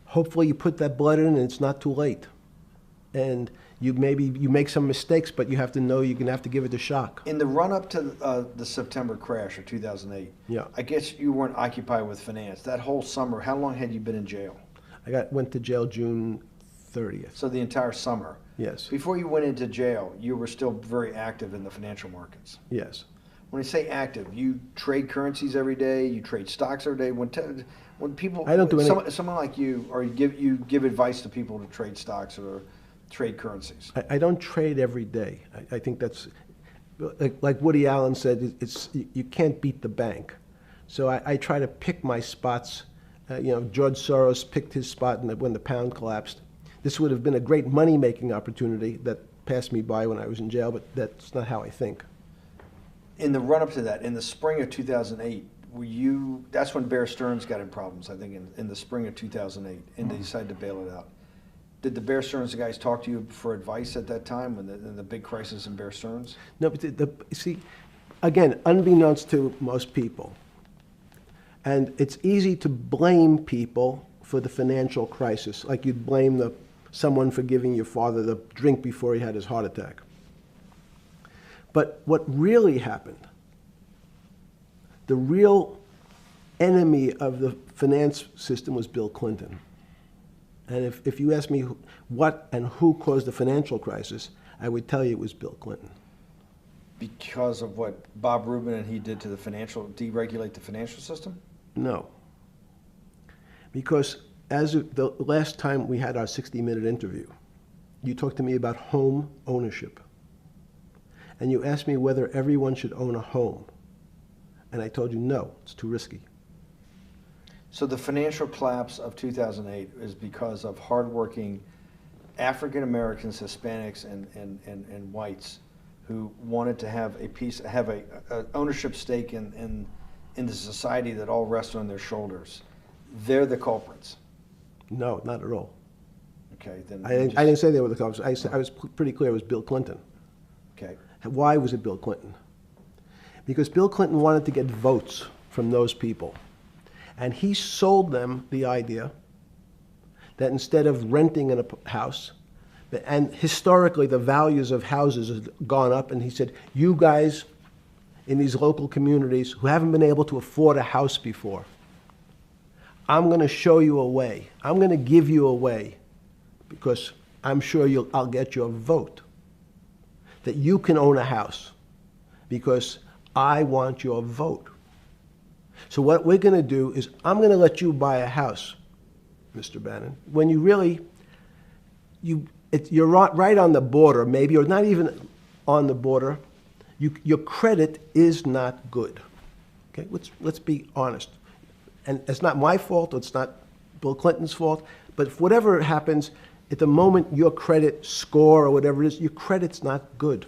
hopefully you put that blood in and it's not too late. And you make some mistakes, but you have to know you're going to have to give it a shock. In the run-up to the September crash of 2008, Yeah. I guess you weren't occupied with finance. That whole summer, how long had you been in jail? Went to jail June 30th. So the entire summer. Yes. Before you went into jail, you were still very active in the financial markets. Yes. When I say active, you trade currencies every day, you trade stocks every day. When people, I don't do any. Someone like you, or you give advice to people to trade stocks or trade currencies. I don't trade every day. I think that's, like Woody Allen said, you can't beat the bank. So I try to pick my spots. George Soros picked his spot when the pound collapsed. This would have been a great money-making opportunity that passed me by when I was in jail, but that's not how I think. In the run-up to that, in the spring of 2008, that's when Bear Stearns got in problems, I think, in the spring of 2008, and they decided to bail it out. Did the Bear Stearns guys talk to you for advice at that time when the big crisis in Bear Stearns? No, but see, again, unbeknownst to most people, and it's easy to blame people for the financial crisis, like you'd blame someone for giving your father the drink before he had his heart attack. But what really happened, the real enemy of the finance system was Bill Clinton. And if you ask me what and who caused the financial crisis, I would tell you it was Bill Clinton. Because of what Bob Rubin and he did to deregulate the financial system? No. Because as of the last time we had our 60-minute interview, you talked to me about home ownership. and you asked me whether everyone should own a home. And I told you, no, it's too risky. So the financial collapse of 2008 is because of hardworking African Americans, Hispanics, and whites who wanted to have a ownership stake in the society that all rests on their shoulders. They're the culprits. No, not at all. Okay, then I didn't say they were the culprits. I was pretty clear it was Bill Clinton. Okay. Why was it Bill Clinton? Because Bill Clinton wanted to get votes from those people. And he sold them the idea that instead of renting in a house, and historically the values of houses have gone up, and he said, you guys in these local communities who haven't been able to afford a house before, I'm going to show you a way. I'm going to give you a way, because I'm sure I'll get your vote, that you can own a house, because I want your vote. So what we're going to do is I'm going to let you buy a house, Mr. Bannon, when you really, you're right on the border, maybe, or not even on the border. Your credit is not good. Okay, let's be honest. And it's not my fault, it's not Bill Clinton's fault, but if whatever happens, at the moment your credit score or whatever it is, your credit's not good.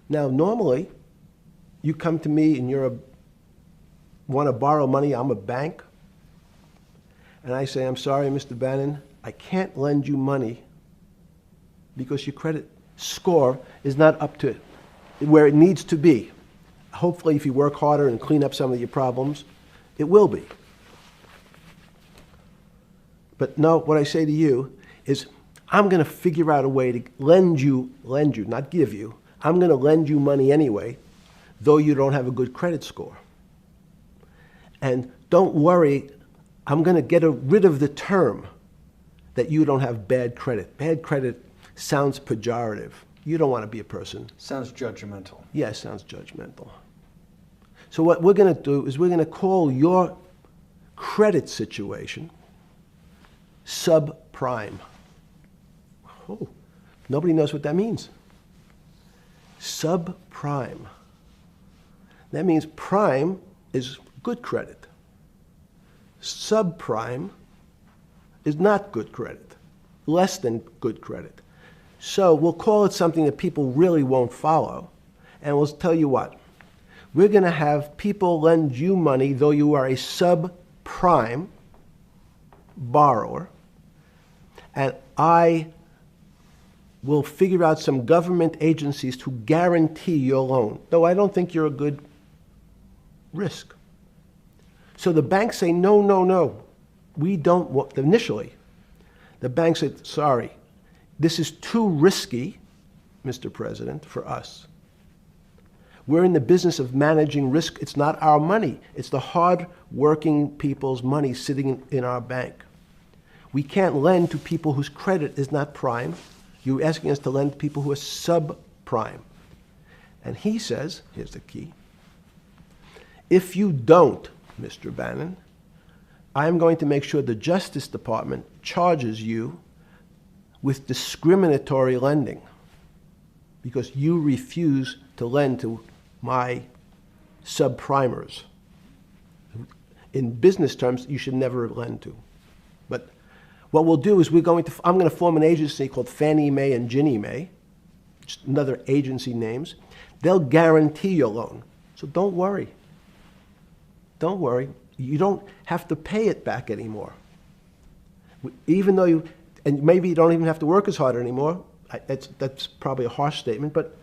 Now, normally, you come to me and want to borrow money, I'm a bank, and I say, I'm sorry, Mr. Bannon, I can't lend you money because your credit score is not up to where it needs to be. Hopefully, if you work harder and clean up some of your problems, it will be. But no, what I say to you is, I'm going to figure out a way to lend you, not give you. I'm going to lend you money anyway, though you don't have a good credit score. And don't worry, I'm going to get rid of the term that you don't have bad credit. Bad credit sounds pejorative. You don't want to be a person. Sounds judgmental. Yeah, it sounds judgmental. So what we're going to do is we're going to call your credit situation subprime. Oh, nobody knows what that means. Subprime. That means prime is good credit. Subprime is not good credit, less than good credit. So we'll call it something that people really won't follow, and we'll tell you what. We're going to have people lend you money, though you are a subprime borrower, and I will figure out some government agencies to guarantee your loan, though I don't think you're a good risk. So the banks say, no, no, no. We don't want, initially, the bank said, sorry, this is too risky, Mr. President, for us. We're in the business of managing risk. It's not our money. It's the hard-working people's money sitting in our bank. We can't lend to people whose credit is not prime. You're asking us to lend to people who are subprime. And he says, here's the key, if you don't, Mr. Bannon, I'm going to make sure the Justice Department charges you with discriminatory lending because you refuse to lend to my subprimers. In business terms, you should never lend to. But what we'll do is I'm going to form an agency called Fannie Mae and Ginnie Mae, just another agency names. They'll guarantee your loan. So don't worry. Don't worry. You don't have to pay it back anymore. Even though and maybe you don't even have to work as hard anymore. That's probably a harsh statement, but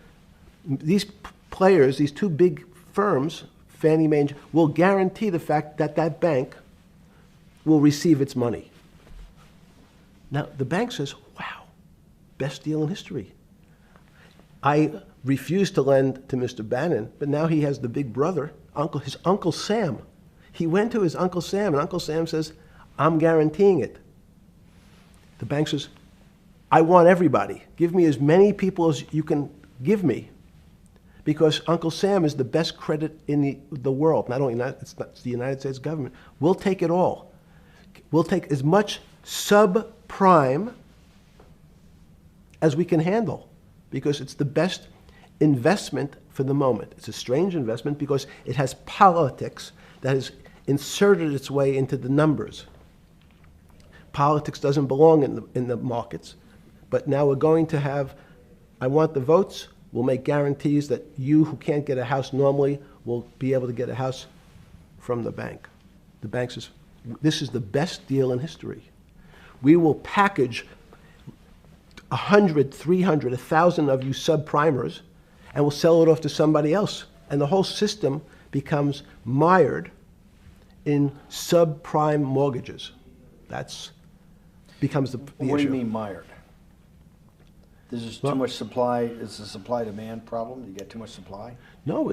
these players, these two big firms, Fannie Mae, will guarantee the fact that that bank will receive its money. Now, the bank says, wow, best deal in history. I refused to lend to Mr. Bannon, but now he has the big brother, his Uncle Sam. He went to his Uncle Sam, and Uncle Sam says, I'm guaranteeing it. The bank says, I want everybody. Give me as many people as you can give me, because Uncle Sam is the best credit in the world. Not only it's the United States government. We'll take it all. We'll take as much subprime as we can handle. because it's the best investment for the moment. It's a strange investment because it has politics that has inserted its way into the numbers. Politics doesn't belong in the markets, but now we're going to have, I want the votes, we'll make guarantees that you who can't get a house normally will be able to get a house from the bank. The bank says, this is the best deal in history. We will package 100, 300, 1,000 of you subprimers, and we'll sell it off to somebody else. And the whole system becomes mired in subprime mortgages. That's becomes the What do issue. you mean mired? There's just too much supply. It's a supply-demand problem. You get too much supply. No,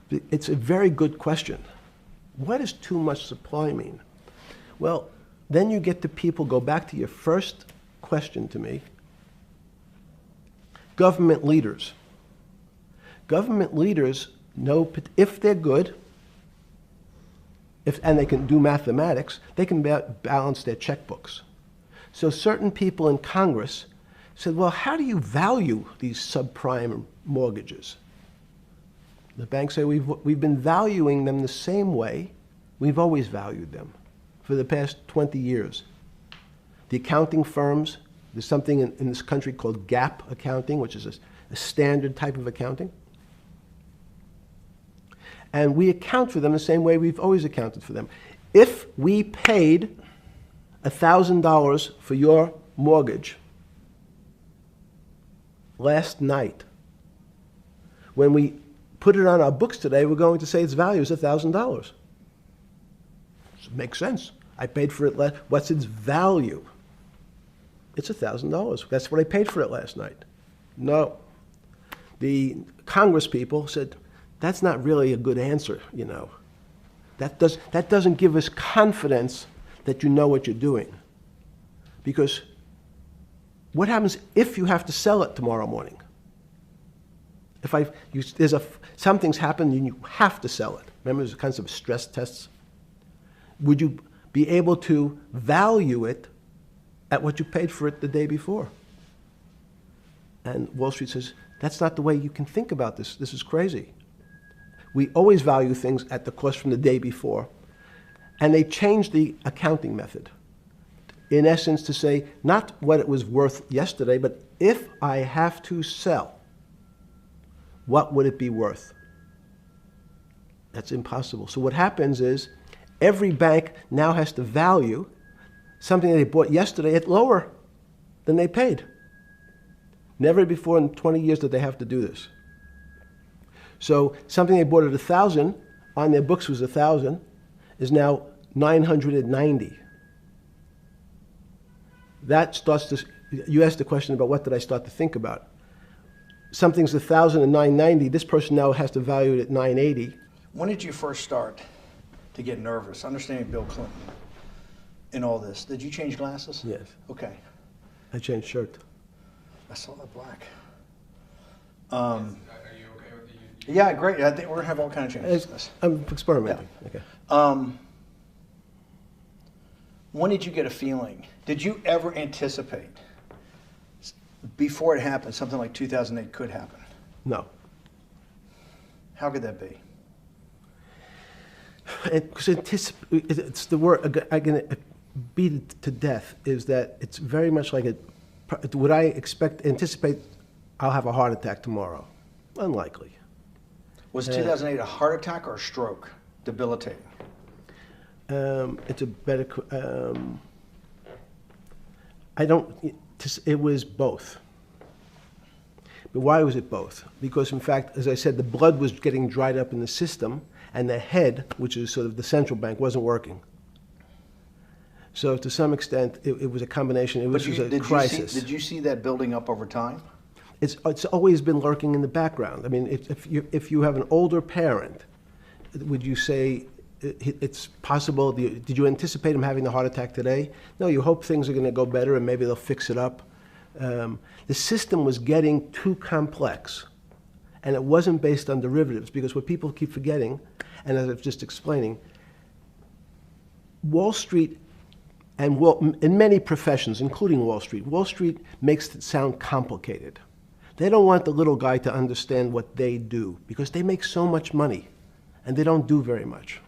it's a very good question. What does too much supply mean? Well, then you get to people, go back to your first question to me. Government leaders. Government leaders know if they're good, and they can do mathematics, they can balance their checkbooks. So certain people in Congress said, well, how do you value these subprime mortgages? The banks say, we've been valuing them the same way we've always valued them for the past 20 years. The accounting firms, there's something in this country called GAAP accounting, which is a standard type of accounting. And we account for them the same way we've always accounted for them. If we paid $1,000 for your mortgage last night, when we put it on our books today, we're going to say its value is $1,000. Makes sense. I paid for it last. What's its value? It's $1,000. That's what I paid for it last night. No. The Congress people said, that's not really a good answer, you know. That doesn't give us confidence that you know what you're doing. Because what happens if you have to sell it tomorrow morning? Something's happened and you have to sell it. Remember, there's kinds of stress tests. Would you be able to value it at what you paid for it the day before? And Wall Street says, that's not the way you can think about this. This is crazy. We always value things at the cost from the day before. And they changed the accounting method. In essence, to say, not what it was worth yesterday, but if I have to sell, what would it be worth? That's impossible. So what happens is, every bank now has to value something that they bought yesterday at lower than they paid. Never before in 20 years did they have to do this. So something they bought at 1,000, on their books was 1,000, is now 990. That starts to, you asked the question about what did I start to think about. Something's 1,000 and 990, this person now has to value it at 980. When did you first start to get nervous? Understanding Bill Clinton in all this. Did you change glasses? Yes. Okay. I changed shirt. I saw that black. Are you okay with the? Yeah, great. I think we're gonna have all kinds of changes. I'm experimenting. Yeah. Okay. When did you get a feeling? Did you ever anticipate before it happened something like 2008 could happen? No. How could that be? Because it's the word I'm going to beat it to death, is that it's very much like would I anticipate I'll have a heart attack tomorrow? Unlikely. Was 2008 a heart attack or a stroke? Debilitating. It's a better, it was both. But why was it both? Because in fact, as I said, the blood was getting dried up in the system, and the head, which is sort of the central bank, wasn't working. So to some extent, it was a combination. It was just a crisis. Did you see that building up over time? It's always been lurking in the background. I mean, if you have an older parent, would you say it's possible? Did you anticipate him having the heart attack today? No, you hope things are going to go better and maybe they'll fix it up. The system was getting too complex, and it wasn't based on derivatives, because what people keep forgetting, and as I was just explaining, Wall Street, and in many professions, including Wall Street makes it sound complicated. They don't want the little guy to understand what they do because they make so much money and they don't do very much.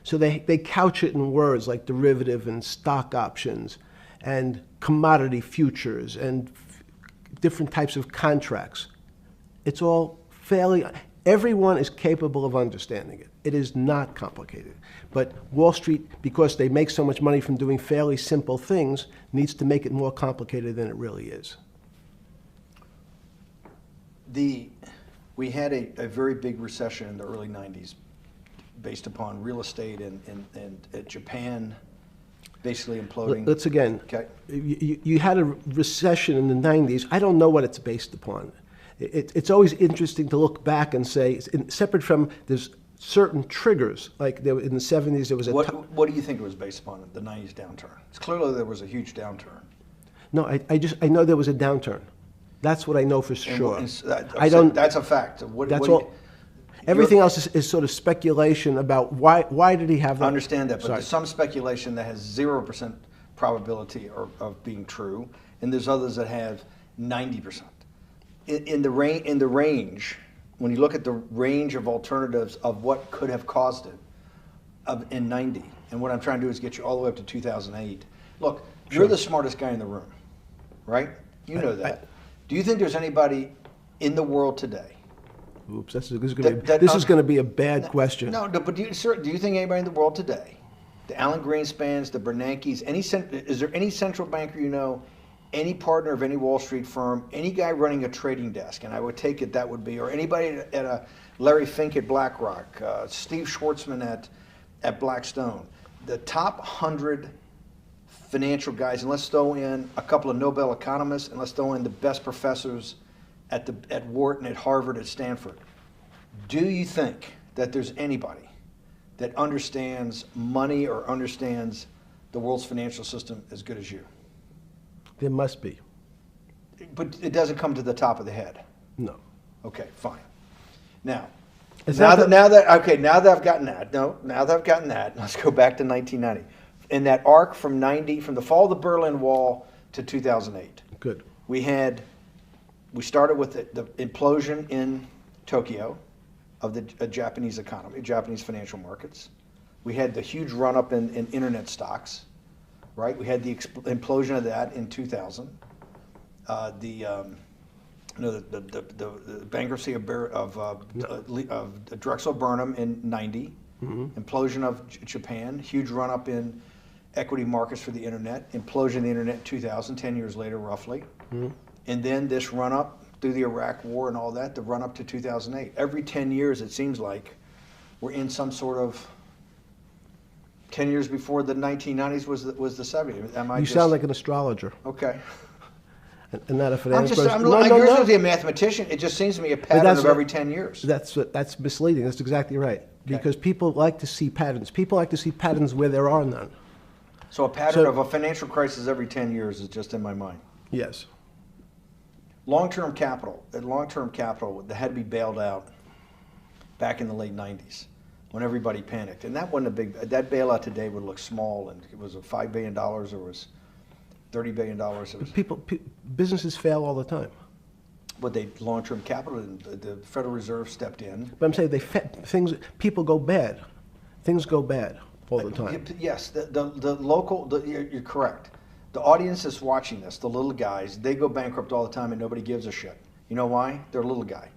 So they couch it in words like derivative and stock options and commodity futures and different types of contracts. It's all fairly, everyone is capable of understanding it. It is not complicated. But Wall Street, because they make so much money from doing fairly simple things, needs to make it more complicated than it really is. We had a very big recession in the early 90s based upon real estate and Japan basically imploding. Let's again, Okay. you had a recession in the 90s. I don't know what it's based upon. It's always interesting to look back and say, separate from there's certain triggers, like in the 70s there was a... What do you think it was based upon, the 90s downturn? It's clearly there was a huge downturn. No, I know there was a downturn. That's what I know for sure. That's a fact. That's all. Everything else is sort of speculation about why did he have that? I understand that, but there's some speculation that has 0% probability of being true, and there's others that have 90%. In the range, when you look at the range of alternatives of what could have caused it in 90, and what I'm trying to do is get you all the way up to 2008. Look, you're the smartest guy in the room, right? You know that. Do you think there's anybody in the world today? Oops, this is going to be a bad question. No, but do you think anybody in the world today, the Alan Greenspans, the Bernankes, is there any central banker you know, any partner of any Wall Street firm, any guy running a trading desk, and I would take it that would be, or anybody at a Larry Fink at BlackRock, Steve Schwartzman at Blackstone, the top 100 financial guys, and let's throw in a couple of Nobel economists, and let's throw in the best professors at Wharton, at Harvard, at Stanford. Do you think that there's anybody that understands money or understands the world's financial system as good as you? There must be. But it doesn't come to the top of the head. No. Okay, fine. Now I've gotten that, let's go back to 1990. In that arc from the fall of the Berlin Wall to 2008. Good. We started with the implosion in Tokyo of the Japanese economy, Japanese financial markets. We had the huge run-up in internet stocks, right? We had the implosion of that in 2000. The bankruptcy of Drexel Burnham in 90. Mm-hmm. Implosion of Japan, huge run-up in equity markets for the internet, implosion of the internet in 2000, 10 years later roughly. Mm-hmm. And then this run-up through the Iraq War and all that, the run-up to 2008. Every 10 years, it seems like, we're in some sort of 10 years before the 1990s was the 70s. You sound like an astrologer. Okay. And not a finance person. You're supposed to be a mathematician. It just seems to me a pattern of every 10 years. That's misleading. That's exactly right. Okay. Because people like to see patterns. People like to see patterns where there are none. So a pattern of a financial crisis every 10 years is just in my mind. Yes. Long-term capital that had to be bailed out back in the late 90s when everybody panicked. And that wasn't that bailout today would look small, and it was $5 billion or was $30 billion. Businesses fail all the time. But long-term capital, the Federal Reserve stepped in. But I'm saying people go bad. Things go bad all the time. Yes, you're correct. The audience that's watching this, the little guys, they go bankrupt all the time and nobody gives a shit. You know why? They're a little guy.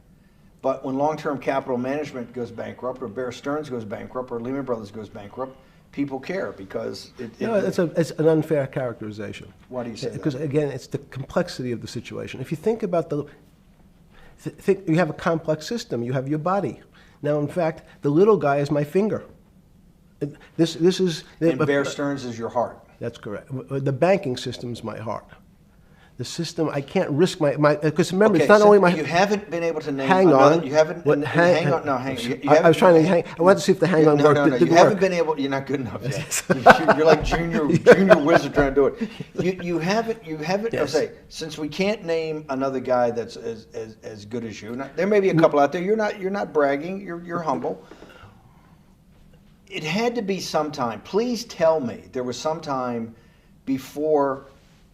But when long-term capital management goes bankrupt, or Bear Stearns goes bankrupt, or Lehman Brothers goes bankrupt, people care because it's an unfair characterization. Why do you say that? Because again, it's the complexity of the situation. If you think about you have a complex system. You have your body. Now, in fact, the little guy is my finger. This is. And Bear Stearns is your heart. That's correct. The banking system is my heart. The system, I can't risk my because remember, it's not only my. You haven't been able to name. Hang on. You haven't. Hang on. No, hang on. I was trying to hang. I wanted to see if the hang on worked. No, you haven't been able. You're not good enough yet. You're like junior wizard trying to do it. You haven't. Yes. I'll say, since we can't name another guy that's as good as you. Now, there may be a couple out there. You're not bragging. You're humble. It had to be sometime. Please tell me there was some time before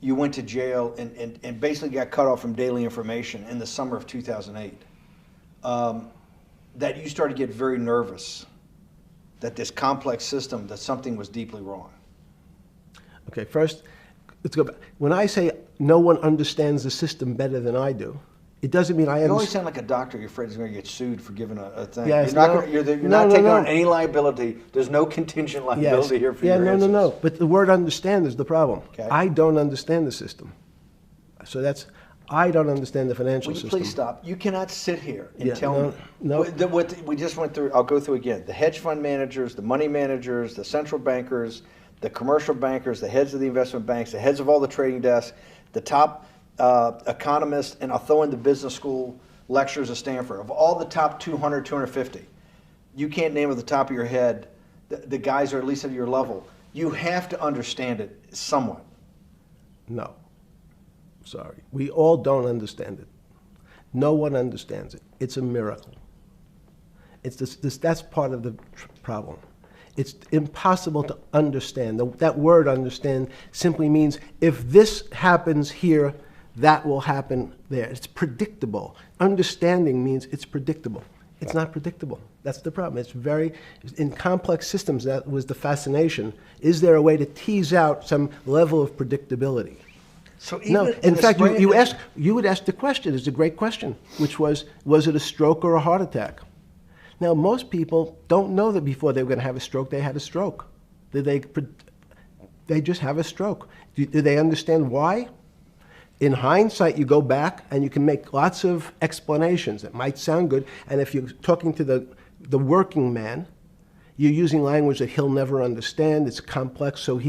you went to jail and basically got cut off from daily information in the summer of 2008, that you started to get very nervous that this complex system, that something was deeply wrong? Okay, first, let's go back. When I say no one understands the system better than I do, it doesn't mean I You always understand. sound like a doctor. You're afraid he's going to get sued for giving a thing. Yes, You're no, not taking no. on any liability. There's no contingent liability here for Yeah, your no, answers. no. But the word understand is the problem. Okay. I don't understand the system. So I don't understand the financial Will you system. please stop? You cannot sit here and Yeah, tell no, me. no. What we just went through, I'll go through again. The hedge fund managers, the money managers, the central bankers, the commercial bankers, the heads of the investment banks, the heads of all the trading desks, the top economists, and I'll throw in the business school lecturers at Stanford. Of all the top 200, 250, you can't name at the top of your head the guys are at least at your level. You have to understand it somewhat. No. Sorry. We all don't understand it. No one understands it. It's a miracle. That's part of the problem. It's impossible to understand. That word understand simply means if this happens here, that will happen there. It's predictable. Understanding means it's predictable. It's not predictable. That's the problem. In complex systems, that was the fascination. Is there a way to tease out some level of predictability? So even No. in In the fact, spring- you would ask the question, it's a great question, which was it a stroke or a heart attack? Now, most people don't know that before they were going to have a stroke, they had a stroke. They just have a stroke. Do they understand why? In hindsight, you go back and you can make lots of explanations. It might sound good. And if you're talking to the working man, you're using language that he'll never understand. It's complex. So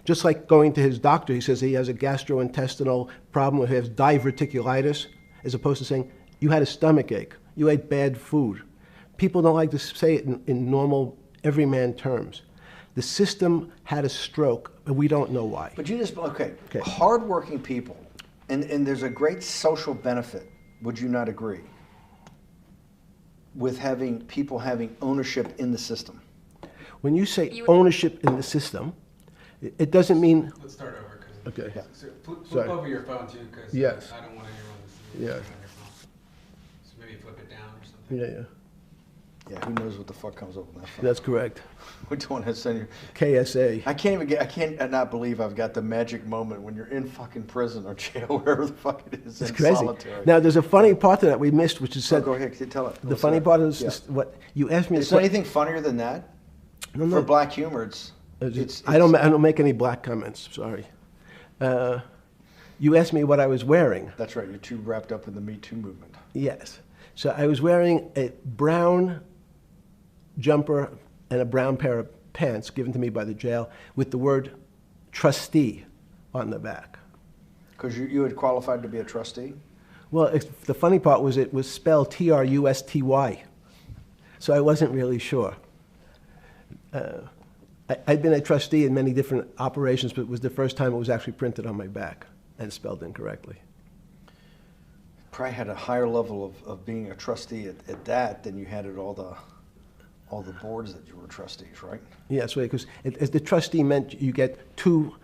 just like going to his doctor, he says he has a gastrointestinal problem, or he has diverticulitis, as opposed to saying, you had a stomach ache, you ate bad food. People don't like to say it in normal, everyman terms. The system had a stroke, and we don't know why. But you just, okay. Okay. Hardworking people, and there's a great social benefit, would you not agree, with having people having ownership in the system? When you say ownership in the system, it doesn't mean. Let's start over. Cause Okay. So flip Sorry. over your phone too, because Yes. I don't want anyone to see Yeah. anything on your phone. So maybe flip it down or something. Yeah. Yeah, who knows what the fuck comes up with that phone? That's correct. We don't want to send you. KSA. I can't not believe I've got the magic moment when you're in fucking prison or jail, wherever the fuck it is, It's in crazy. solitary. Now, there's a funny part to that we missed, which is So said. go ahead, tell it. The funny part is what you asked me. Is there anything funnier than that? No. For black humor, it's I don't make any black comments. Sorry. You asked me what I was wearing. That's right. You're too wrapped up in the Me Too movement. Yes. So I was wearing a brown jumper and a brown pair of pants given to me by the jail with the word trustee on the back. Because you had qualified to be a trustee? Well, the funny part was it was spelled Trusty. So I wasn't really sure. I'd been a trustee in many different operations, but it was the first time it was actually printed on my back and spelled incorrectly. Probably had a higher level of being a trustee at that than you had at all the boards that you were trustees, right? Yes, because the trustee meant you get two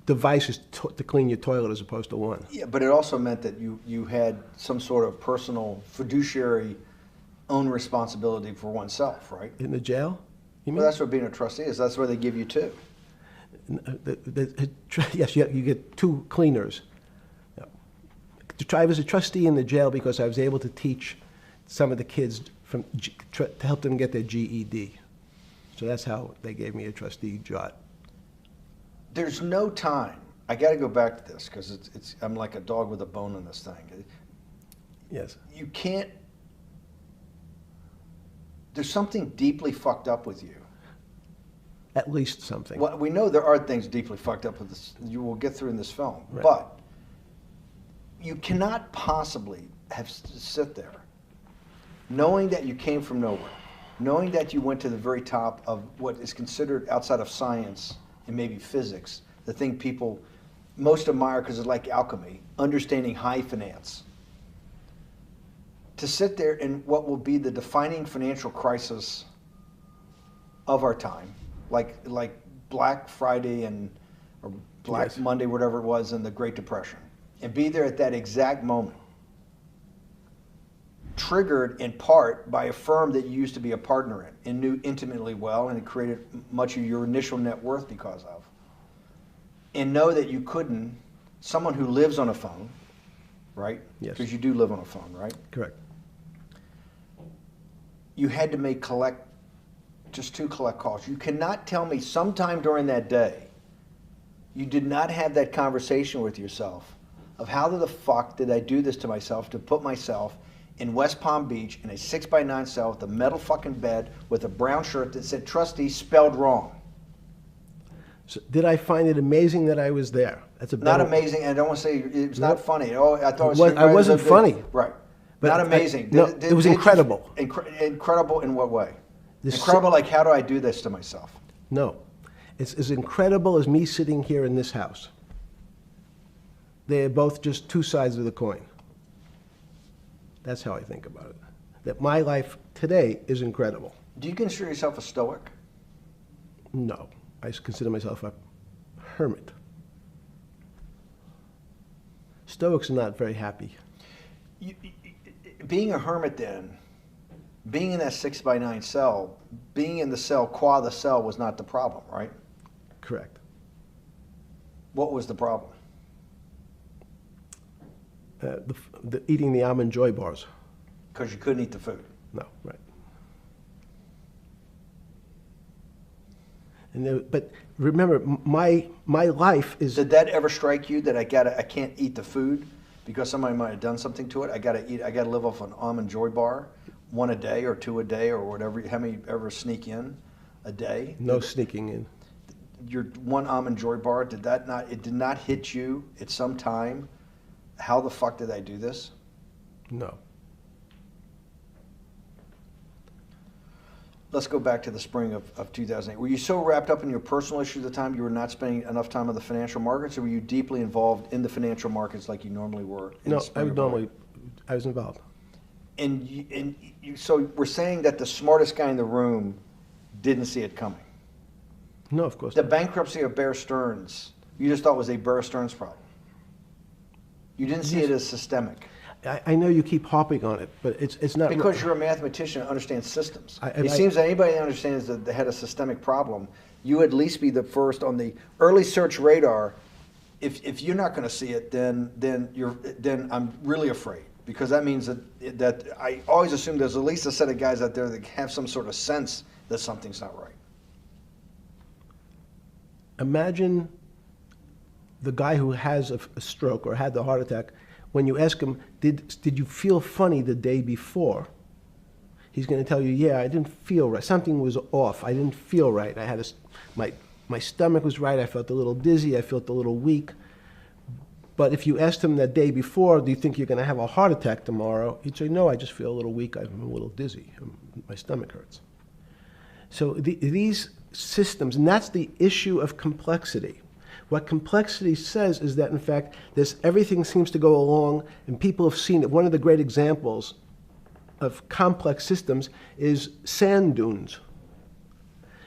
devices to clean your toilet as opposed to one. Yeah, but it also meant that you had some sort of personal fiduciary own responsibility for oneself, right? In the jail? You mean? Well, that's what being a trustee is. That's where they give you two. Yes, you get two cleaners. I was a trustee in the jail because I was able to teach some of the kids to help them get their GED. So that's how they gave me a trustee job. There's no time. I got to go back to this because I'm like a dog with a bone in this thing. Yes. You can't. There's something deeply fucked up with you. At least something. Well, we know there are things deeply fucked up with this. You will get through in this film, Right. but you cannot possibly have sit there, knowing that you came from nowhere, knowing that you went to the very top of what is considered outside of science and maybe physics, the thing people most admire because it's like alchemy, understanding high finance. To sit there in what will be the defining financial crisis of our time, like Black Friday or Black Yes. Monday, whatever it was, in the Great Depression, and be there at that exact moment, triggered in part by a firm that you used to be a partner in and knew intimately well, and it created much of your initial net worth because of, and know that you couldn't, someone who lives on a phone, right? Yes. Because you do live on a phone, right? Correct. You had to make just 2 collect calls. You cannot tell me sometime during that day you did not have that conversation with yourself of how the fuck did I do this to myself to put myself in West Palm Beach in a 6x9 cell with a metal fucking bed with a brown shirt that said trustee spelled wrong. So did I find it amazing that I was there? That's a Not better- amazing, and I don't want to say it was not Nope. funny. Oh, I thought it was. I wasn't funny. Right. But Not I- amazing. no, it was incredible. Incredible in what way? This- Incredible, like how do I do this to myself? No. It's as incredible as me sitting here in this house. They're both just 2 sides of the coin. That's how I think about it. That my life today is incredible. Do you consider yourself a stoic? No. I consider myself a hermit. Stoics are not very happy. Being a hermit then, being in that 6x9 cell, being in the cell qua the cell was not the problem, right? Correct. What was the problem? Eating the almond joy bars. Because you couldn't eat the food. No, right. And but remember, my life is. Did that ever strike you that I can't eat the food because somebody might have done something to it? I gotta live off an almond joy bar, 1 a day or 2 a day or whatever. How many ever sneak in a day? No sneaking in. Your 1 almond joy bar, it did not hit you at some time? How the fuck did I do this? No. Let's go back to the spring of 2008. Were you so wrapped up in your personal issues at the time you were not spending enough time on the financial markets, or were you deeply involved in the financial markets like you normally were? No, I was involved. So we're saying that the smartest guy in the room didn't see it coming. No, of course The not. bankruptcy of Bear Stearns, you just thought was a Bear Stearns problem. You didn't see it as systemic. I know you keep harping on it, but it's not. Because you're a mathematician and understands systems. I- It seems that anybody that understands that they had a systemic problem, you at least be the first on the early search radar. If you're not going to see it, then I'm really afraid, because that means that I always assume there's at least a set of guys out there that have some sort of sense that something's not right. Imagine the guy who has a stroke or had the heart attack. When you ask him, did you feel funny the day before? He's going to tell you, yeah, I didn't feel right. Something was off. I didn't feel right. I had my stomach was right. I felt a little dizzy. I felt a little weak. But if you asked him that day before, do you think you're going to have a heart attack tomorrow? He'd say, no, I just feel a little weak. I'm a little dizzy. My stomach hurts. So these systems, and that's the issue of complexity. What complexity says is that, in fact, everything seems to go along, and people have seen it. One of the great examples of complex systems is sand dunes.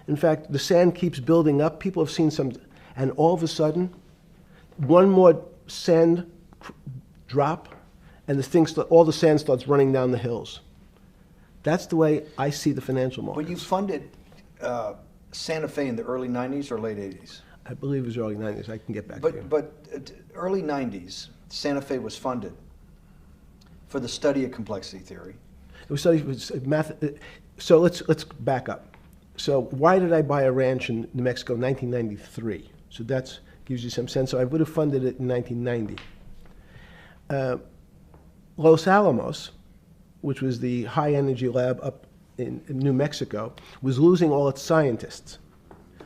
In fact, the sand keeps building up. People have seen some, and all of a sudden, one more sand drop, and all the sand starts running down the hills. That's the way I see the financial markets. But you funded Santa Fe in the early 90s or late 80s? I believe it was early 90s. I can get back to you. But early 90s, Santa Fe was funded for the study of complexity theory. It was studied math. So let's back up. So why did I buy a ranch in New Mexico in 1993? So that gives you some sense. So I would have funded it in 1990. Los Alamos, which was the high energy lab up in New Mexico, was losing all its scientists.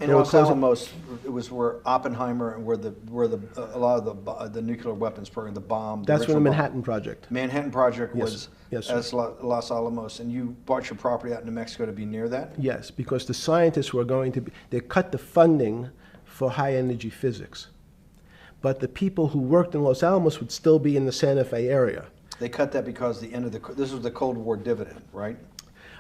And They were Los closing- Alamos, it was where Oppenheimer and where a lot of the nuclear weapons program, the bomb. That's original when the bomb. Manhattan Project. Manhattan Project Yes. was Yes, sir. as Los Alamos, and you bought your property out in New Mexico to be near that? Yes, because the scientists were going to be, they cut the funding for high energy physics. But the people who worked in Los Alamos would still be in the Santa Fe area. They cut that because this was the Cold War dividend, right?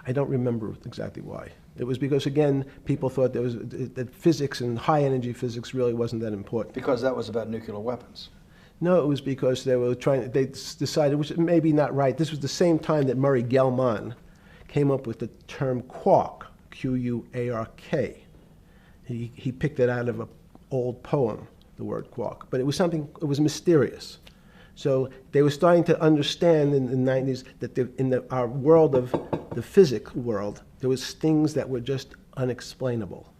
I don't remember exactly why. It was because, again, people thought that physics and high-energy physics really wasn't that important. Because that was about nuclear weapons. No, it was because they decided, which may be not right, this was the same time that Murray Gell-Mann came up with the term quark, Q-U-A-R-K. He picked it out of an old poem, the word quark. But it was it was mysterious. So they were starting to understand in the 90s that our world of the physics world, there was things that were just unexplainable.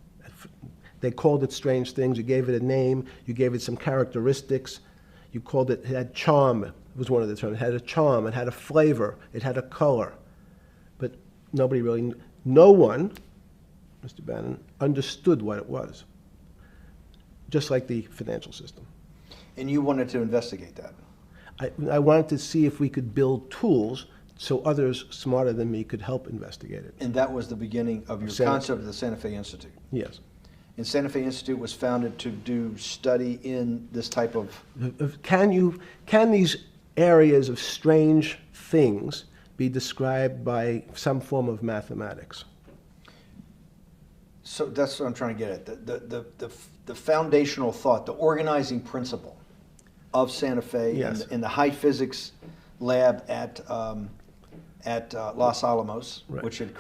They called it strange things. You gave it a name. You gave it some characteristics. You called it had charm. It was one of the terms. It had a charm. It had a flavor. It had a color. But no one, Mr. Bannon, understood what it was. Just like the financial system. And you wanted to investigate that. I wanted to see if we could build tools so others smarter than me could help investigate it. And that was the beginning of your concept of the Santa Fe Institute. Yes. And Santa Fe Institute was founded to do study in this type of... Can these areas of strange things be described by some form of mathematics? So that's what I'm trying to get at. The foundational thought, the organizing principle of Santa Fe, yes, in the high physics lab at Los Alamos, right, which had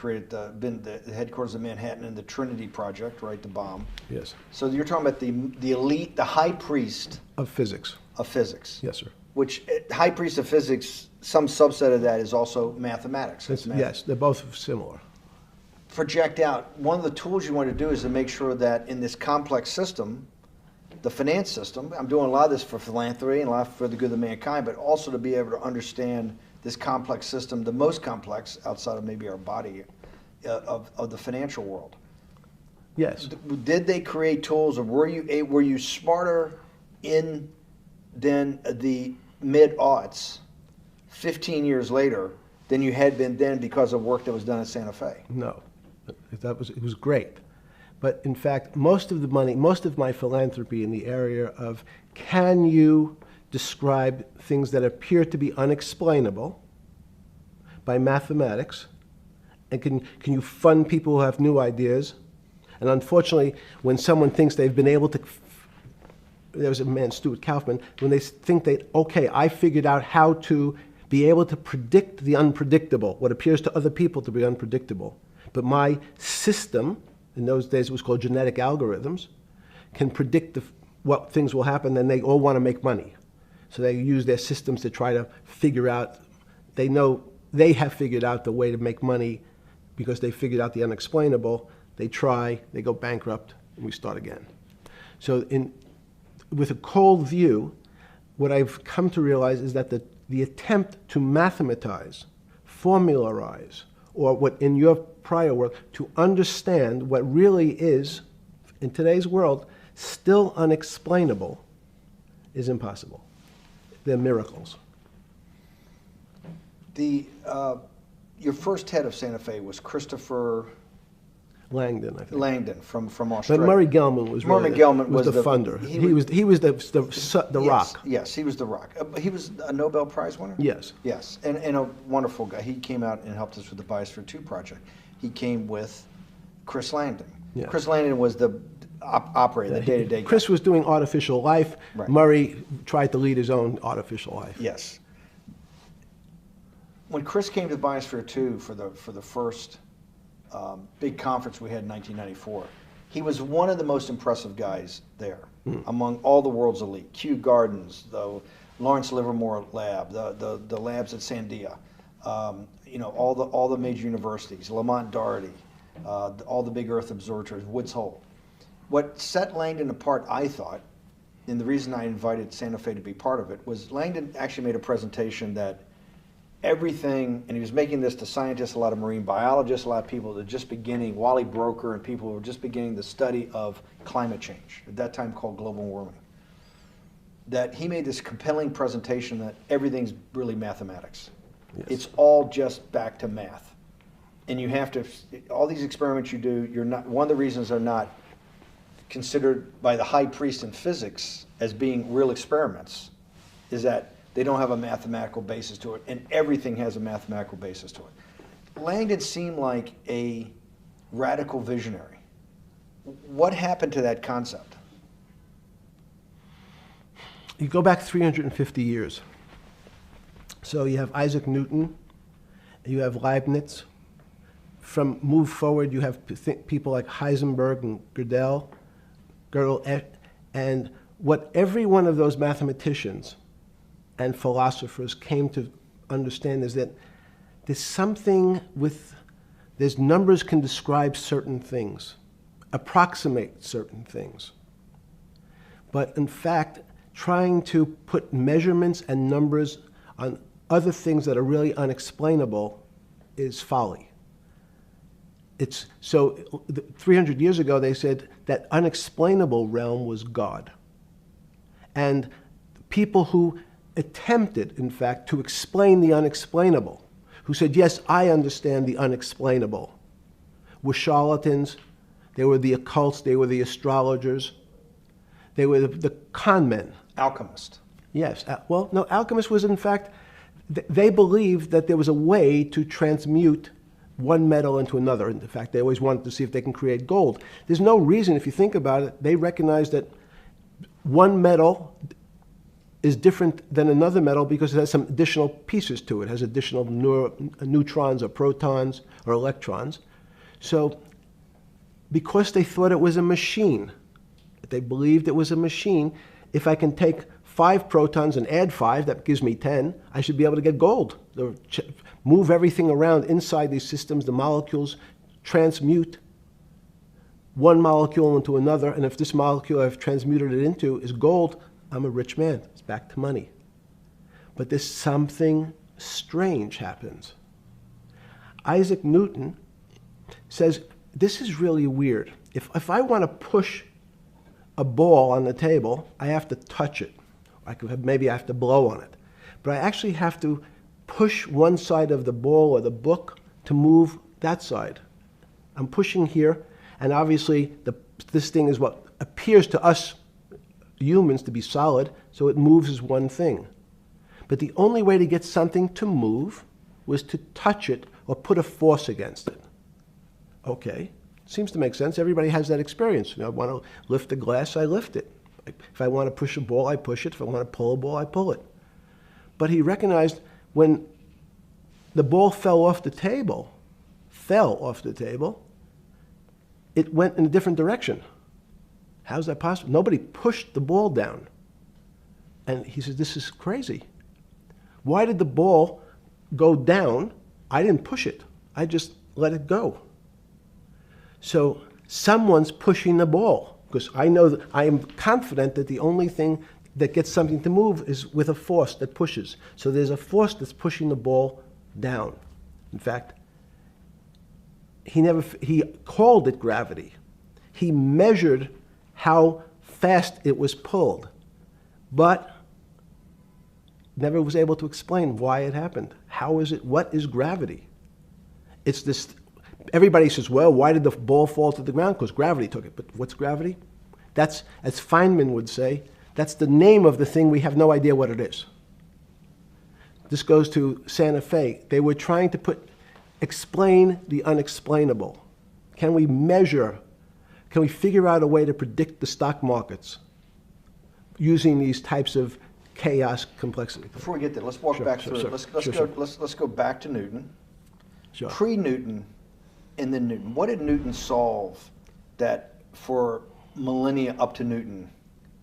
been the headquarters of Manhattan, and the Trinity Project, right, the bomb. Yes. So you're talking about the elite, the high priest of physics. Of physics. Yes, sir. Which high priest of physics, some subset of that is also mathematics. Yes, they're both similar. Project out. One of the tools you want to do is to make sure that in this complex system, the finance system, I'm doing a lot of this for philanthropy and a lot for the good of mankind, but also to be able to understand this complex system, the most complex outside of maybe our body, of the financial world. Yes. Did they create tools, or were you smarter in than the mid-aughts, 15 years later, than you had been then because of work that was done at Santa Fe? No, it was great. But in fact, most of the money, most of my philanthropy in the area of can you describe things that appear to be unexplainable by mathematics, and can you fund people who have new ideas? And unfortunately, when someone thinks they've been able to, there was a man, Stuart Kaufman, when they think that, okay, I figured out how to be able to predict the unpredictable, what appears to other people to be unpredictable. But my system, in those days it was called genetic algorithms, can predict what things will happen, and they all want to make money. So they use their systems to try to figure out, they know they have figured out the way to make money because they figured out the unexplainable. They try, they go bankrupt, and we start again. So with a cold view, what I've come to realize is that the attempt to mathematize, formularize, or what in your prior work, to understand what really is, in today's world, still unexplainable, is impossible. They're miracles. Your first head of Santa Fe was Christopher Langdon, I think. Langdon from Australia. But Murray Gell-Mann was Murray Gell-Mann was the funder. He was the yes, rock. Yes, he was the rock. He was a Nobel Prize winner? Yes. Yes, and a wonderful guy. He came out and helped us with the Biosphere 2 project. He came with Chris Langdon. Yeah. Chris Langdon was the operator, the day-to-day guy. Chris was doing artificial life. Right. Murray tried to lead his own artificial life. Yes. When Chris came to Biosphere 2 for the first big conference we had in 1994, he was one of the most impressive guys there among all the world's elite. Kew Gardens, the Lawrence Livermore lab, the labs at Sandia, all the major universities, Lamont Doherty, all the big Earth observatories, Woods Hole. What set Langdon apart, I thought, and the reason I invited Santa Fe to be part of it, was Langdon actually made a presentation that everything, and he was making this to scientists, a lot of marine biologists, a lot of people that were just beginning, Wally Broker and people who were just beginning the study of climate change, at that time called global warming. That he made this compelling presentation that everything's really mathematics. Yes. It's all just back to math. And you have to, all these experiments you do, you're not, one of the reasons they're not considered by the high priest in physics as being real experiments is that they don't have a mathematical basis to it, and everything has a mathematical basis to it. Langdon seemed like a radical visionary. What happened to that concept? You go back 350 years. So you have Isaac Newton, you have Leibniz. Move forward, you have people like Heisenberg and Gödel, and what every one of those mathematicians and philosophers came to understand is that there's numbers can describe certain things, approximate certain things. But in fact, trying to put measurements and numbers on other things that are really unexplainable is folly. 300 years ago, they said that unexplainable realm was God. And people who attempted, in fact, to explain the unexplainable, who said, yes, I understand the unexplainable, were charlatans, they were the occults, they were the astrologers, they were the con men. Alchemist. Yes. Well, no, alchemist was, in fact, they believed that there was a way to transmute one metal into another. In fact, they always wanted to see if they can create gold. There's no reason, if you think about it, they recognize that one metal is different than another metal because it has some additional pieces to it. It has additional neutrons or protons or electrons. So because they thought it was a machine, they believed it was a machine, if I can take 5 protons and add 5, that gives me 10, I should be able to get gold. Move everything around inside these systems, the molecules transmute one molecule into another, and if this molecule I've transmuted it into is gold, I'm a rich man. It's back to money. But there's something strange happens. Isaac Newton says, this is really weird. If I want to push a ball on the table, I have to touch it. Maybe I have to blow on it. But I actually have to push one side of the ball or the book to move that side. I'm pushing here, and obviously this thing is what appears to us humans to be solid, so it moves as one thing. But the only way to get something to move was to touch it or put a force against it. Okay, seems to make sense. Everybody has that experience. I want to lift a glass, I lift it. If I want to push a ball, I push it. If I want to pull a ball, I pull it. But he recognized when the ball fell off the table, it went in a different direction. How's that possible? Nobody pushed the ball down. And he said, this is crazy. Why did the ball go down? I didn't push it. I just let it go. So someone's pushing the ball, because I know that I am confident that the only thing that gets something to move is with a force that pushes. So there's a force that's pushing the ball down. In fact, he called it gravity. He measured how fast it was pulled, but never was able to explain why it happened. How is it? What is gravity? It's this. Everybody says, well, why did the ball fall to the ground? Because gravity took it. But what's gravity? That's, as Feynman would say, that's the name of the thing. We have no idea what it is. This goes to Santa Fe. They were trying to explain the unexplainable. Can we measure? Can we figure out a way to predict the stock markets using these types of chaos complexity? Before we get there, let's walk back through it. Let's go back to Newton. Sure. Pre-Newton and then Newton. What did Newton solve that for millennia up to Newton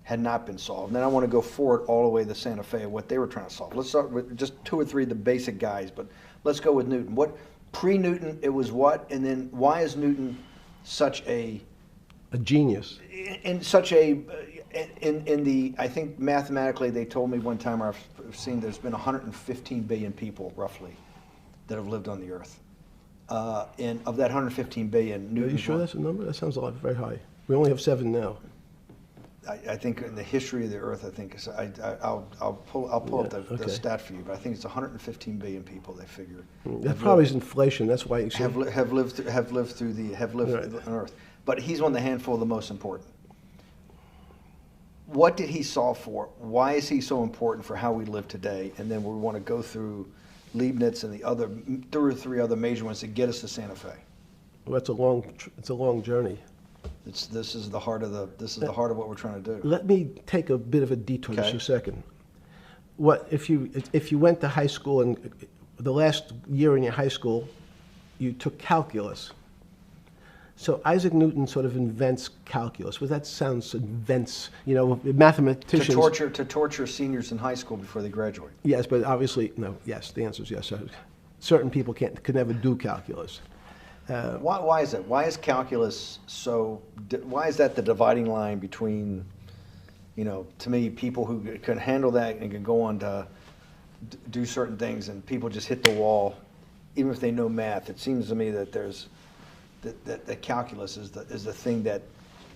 had not been solved? And then I want to go forward all the way to Santa Fe of what they were trying to solve. Let's start with just 2 or 3 of the basic guys, but let's go with Newton. What pre-Newton, it was what? And then why is Newton such a genius? In such a in the, I think mathematically they told me one time, I've seen there's been 115 billion people roughly that have lived on the earth. And of that 115 billion, Newton. Are you sure that's a number? That sounds very high. We only have 7 now. I think in the history of the earth, I think I'll pull up the stat for you, but I think it's 115 billion people. They figure that probably is inflation. That's why you have lived on Earth. But he's one of the handful of the most important. What did he solve for? Why is he so important for how we live today? And then we want to go through Leibniz and the other, two or three other major ones to get us to Santa Fe? Well, it's a long journey. This is the heart of what we're trying to do. Let me take a bit of a detour Okay. just a second. What if you went to high school and the last year in your high school, you took calculus? So Isaac Newton sort of invents calculus. Well, that sounds invents, mathematicians. To torture seniors in high school before they graduate. Yes, but obviously, no, yes, the answer is yes. Certain people could never do calculus. Why is that? Why is calculus why is that the dividing line between, to me, people who can handle that and can go on to do certain things, and people just hit the wall, even if they know math? It seems to me that that calculus is the thing that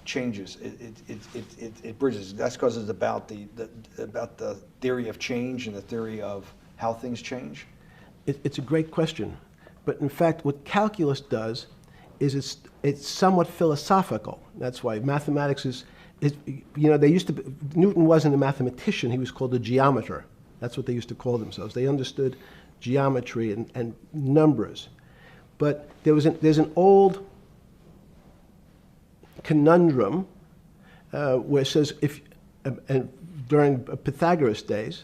changes. It bridges. That's because it's about the theory of change and the theory of how things change. It's a great question, but in fact, what calculus does is it's somewhat philosophical. That's why mathematics is Newton wasn't a mathematician; he was called a geometer. That's what they used to call themselves. They understood geometry and numbers. But there's an old conundrum where it says during Pythagoras' days,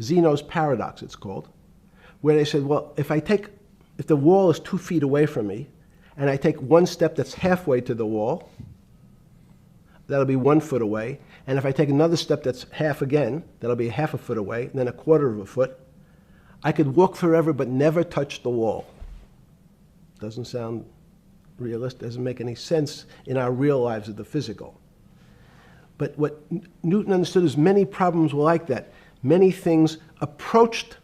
Zeno's paradox it's called, where they said, well, if the wall is 2 feet away from me, and I take one step that's halfway to the wall, that'll be 1 foot away, and if I take another step that's half again, that'll be half a foot away, and then a quarter of a foot, I could walk forever but never touch the wall. Doesn't sound realistic, doesn't make any sense in our real lives of the physical. But what Newton understood is many problems were like that. Many things approached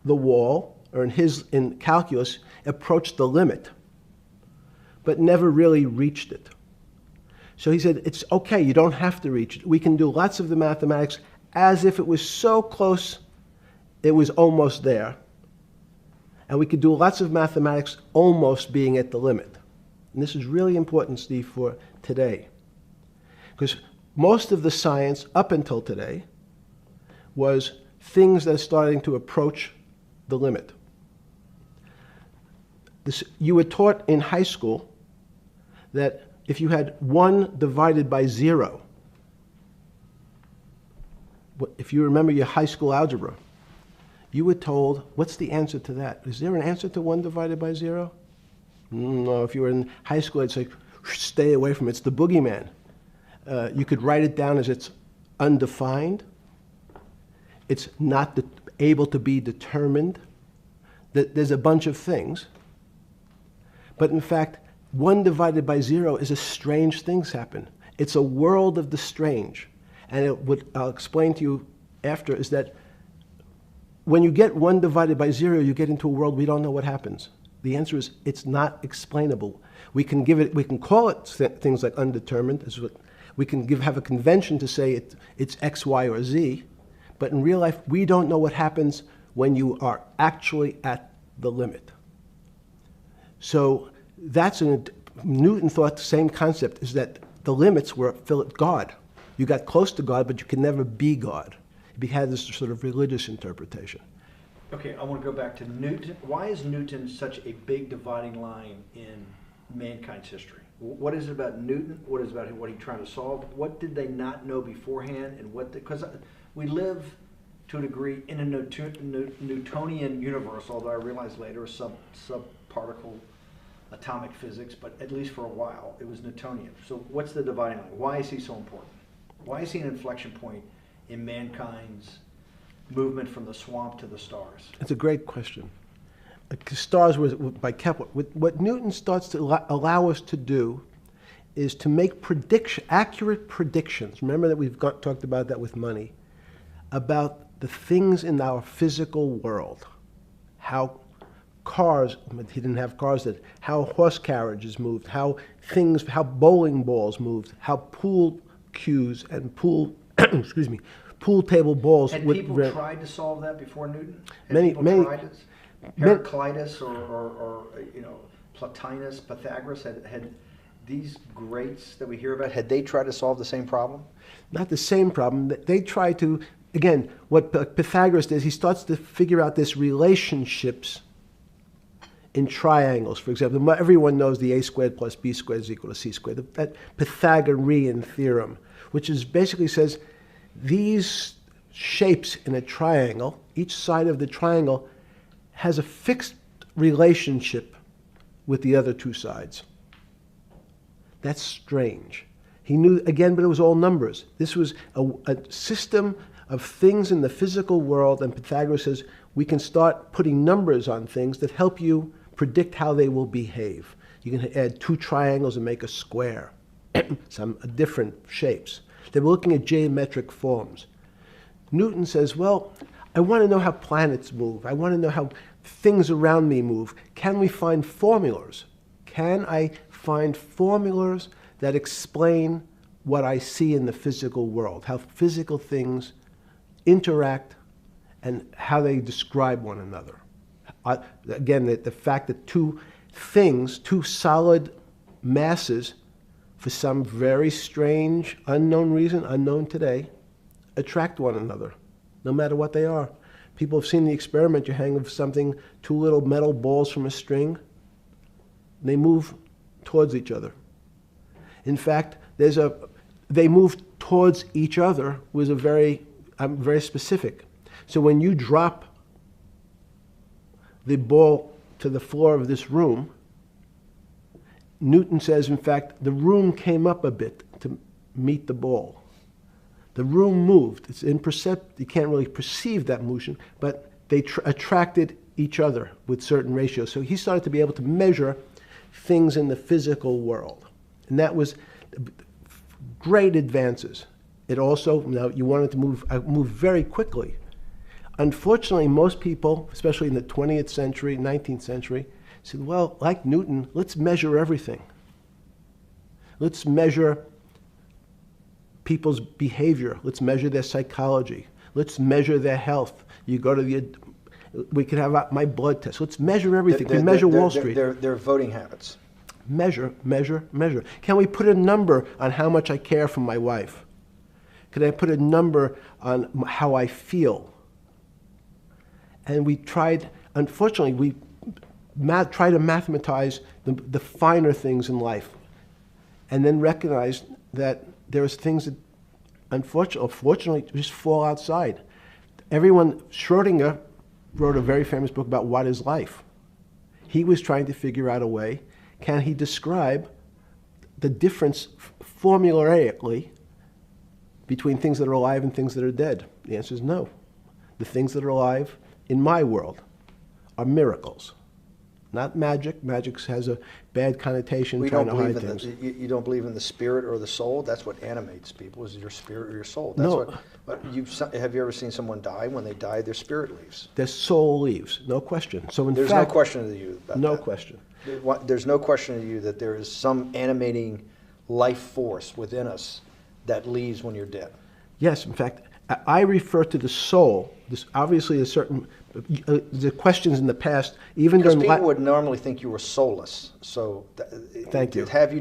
the wall, or in calculus, approached the limit, but never really reached it. So he said, it's okay, you don't have to reach it. We can do lots of the mathematics as if it was so close, it was almost there. And we could do lots of mathematics almost being at the limit. And this is really important, Steve, for today. Because most of the science up until today was things that are starting to approach the limit. You were taught in high school that if you had 1 divided by 0, if you remember your high school algebra, you were told, what's the answer to that? Is there an answer to 1 divided by 0? No, if you were in high school, I'd say, stay away from it. It's the boogeyman. You could write it down as it's undefined. It's not able to be determined. There's a bunch of things. But in fact, 1 divided by 0 is a strange things happen. It's a world of the strange. And what I'll explain to you after is that when you get 1 divided by 0, you get into a world we don't know what happens. The answer is it's not explainable. We can call it things like undetermined. We can have a convention to say it's X, Y, or Z. But in real life, we don't know what happens when you are actually at the limit. So Newton thought the same concept, is that the limits were God. You got close to God, but you could never be God. He had this sort of religious interpretation. Okay, I want to go back to Newton. Why is Newton such a big dividing line in mankind's history? What is it about Newton? What is it about what he's trying to solve? What did they not know beforehand? And because we live to a degree in a Newtonian universe, although I realized later subparticle atomic physics, but at least for a while it was Newtonian. So what's the dividing line? Why is he so important? Why is he an inflection point in mankind's movement from the swamp to the stars? It's a great question. Stars was by Kepler. What Newton starts to allow us to do is to make accurate predictions. Remember that we've talked about that with money, about the things in our physical world, how cars, he didn't have cars, how horse carriages moved, how bowling balls moved, how pool cues and pool table balls. Had people tried to solve that before Newton? Many tried it? Heraclitus or Plotinus, Pythagoras, had these greats that we hear about, had they tried to solve the same problem? Not the same problem. They tried to again, what Pythagoras does, he starts to figure out this relationships in triangles. For example, everyone knows the a squared plus b squared is equal to c squared, that Pythagorean theorem, which is basically says these shapes in a triangle, each side of the triangle has a fixed relationship with the other two sides. That's strange. He knew, again, but it was all numbers. This was a system of things in the physical world, and Pythagoras says we can start putting numbers on things that help you predict how they will behave. You can add two triangles and make a square, some different shapes. They were looking at geometric forms. Newton says, well, I want to know how planets move. I want to know how things around me move. Can we find formulas? Can I find formulas that explain what I see in the physical world, how physical things interact and how they describe one another? Again, the fact that two things, two solid masses, for some very strange, unknown reason, unknown today, attract one another, no matter what they are. People have seen the experiment. You hang something, two little metal balls from a string, they move towards each other. In fact, they move towards each other was very specific. So when you drop the ball to the floor of this room, Newton says, in fact, the room came up a bit to meet the ball. The room moved. It's imperceptible. You can't really perceive that motion, but they attracted each other with certain ratios. So he started to be able to measure things in the physical world. And that was great advances. It also, now you wanted to move very quickly. Unfortunately, most people, especially in the 20th century, 19th century, said, well, like Newton, let's measure everything. Let's measure people's behavior. Let's measure their psychology. Let's measure their health. You go to we could have my blood test. Let's measure everything. We measure Wall Street. Their voting habits. Measure, measure, measure. Can we put a number on how much I care for my wife? Could I put a number on how I feel? And we tried, unfortunately, we try to mathematize the finer things in life, and then recognize that there's things that, unfortunately, just fall outside. Schrodinger wrote a very famous book about what is life. He was trying to figure out a way, can he describe the difference formulaically between things that are alive and things that are dead? The answer is no. The things that are alive in my world are miracles, not magic. Magic has a bad connotation, trying to hide things. You don't believe in the spirit or the soul? That's what animates people, is your spirit or your soul. That's No. Have you ever seen someone die? When they die, their spirit leaves. Their soul leaves, no question. So in There's fact, no question to you about no that. question. There's no question to you that there is some animating life force within us that leaves when you're dead. Yes, in fact, I refer to the soul. This obviously is certain. The questions in the past, even Because during people would normally think you were soulless. So Thank you. But have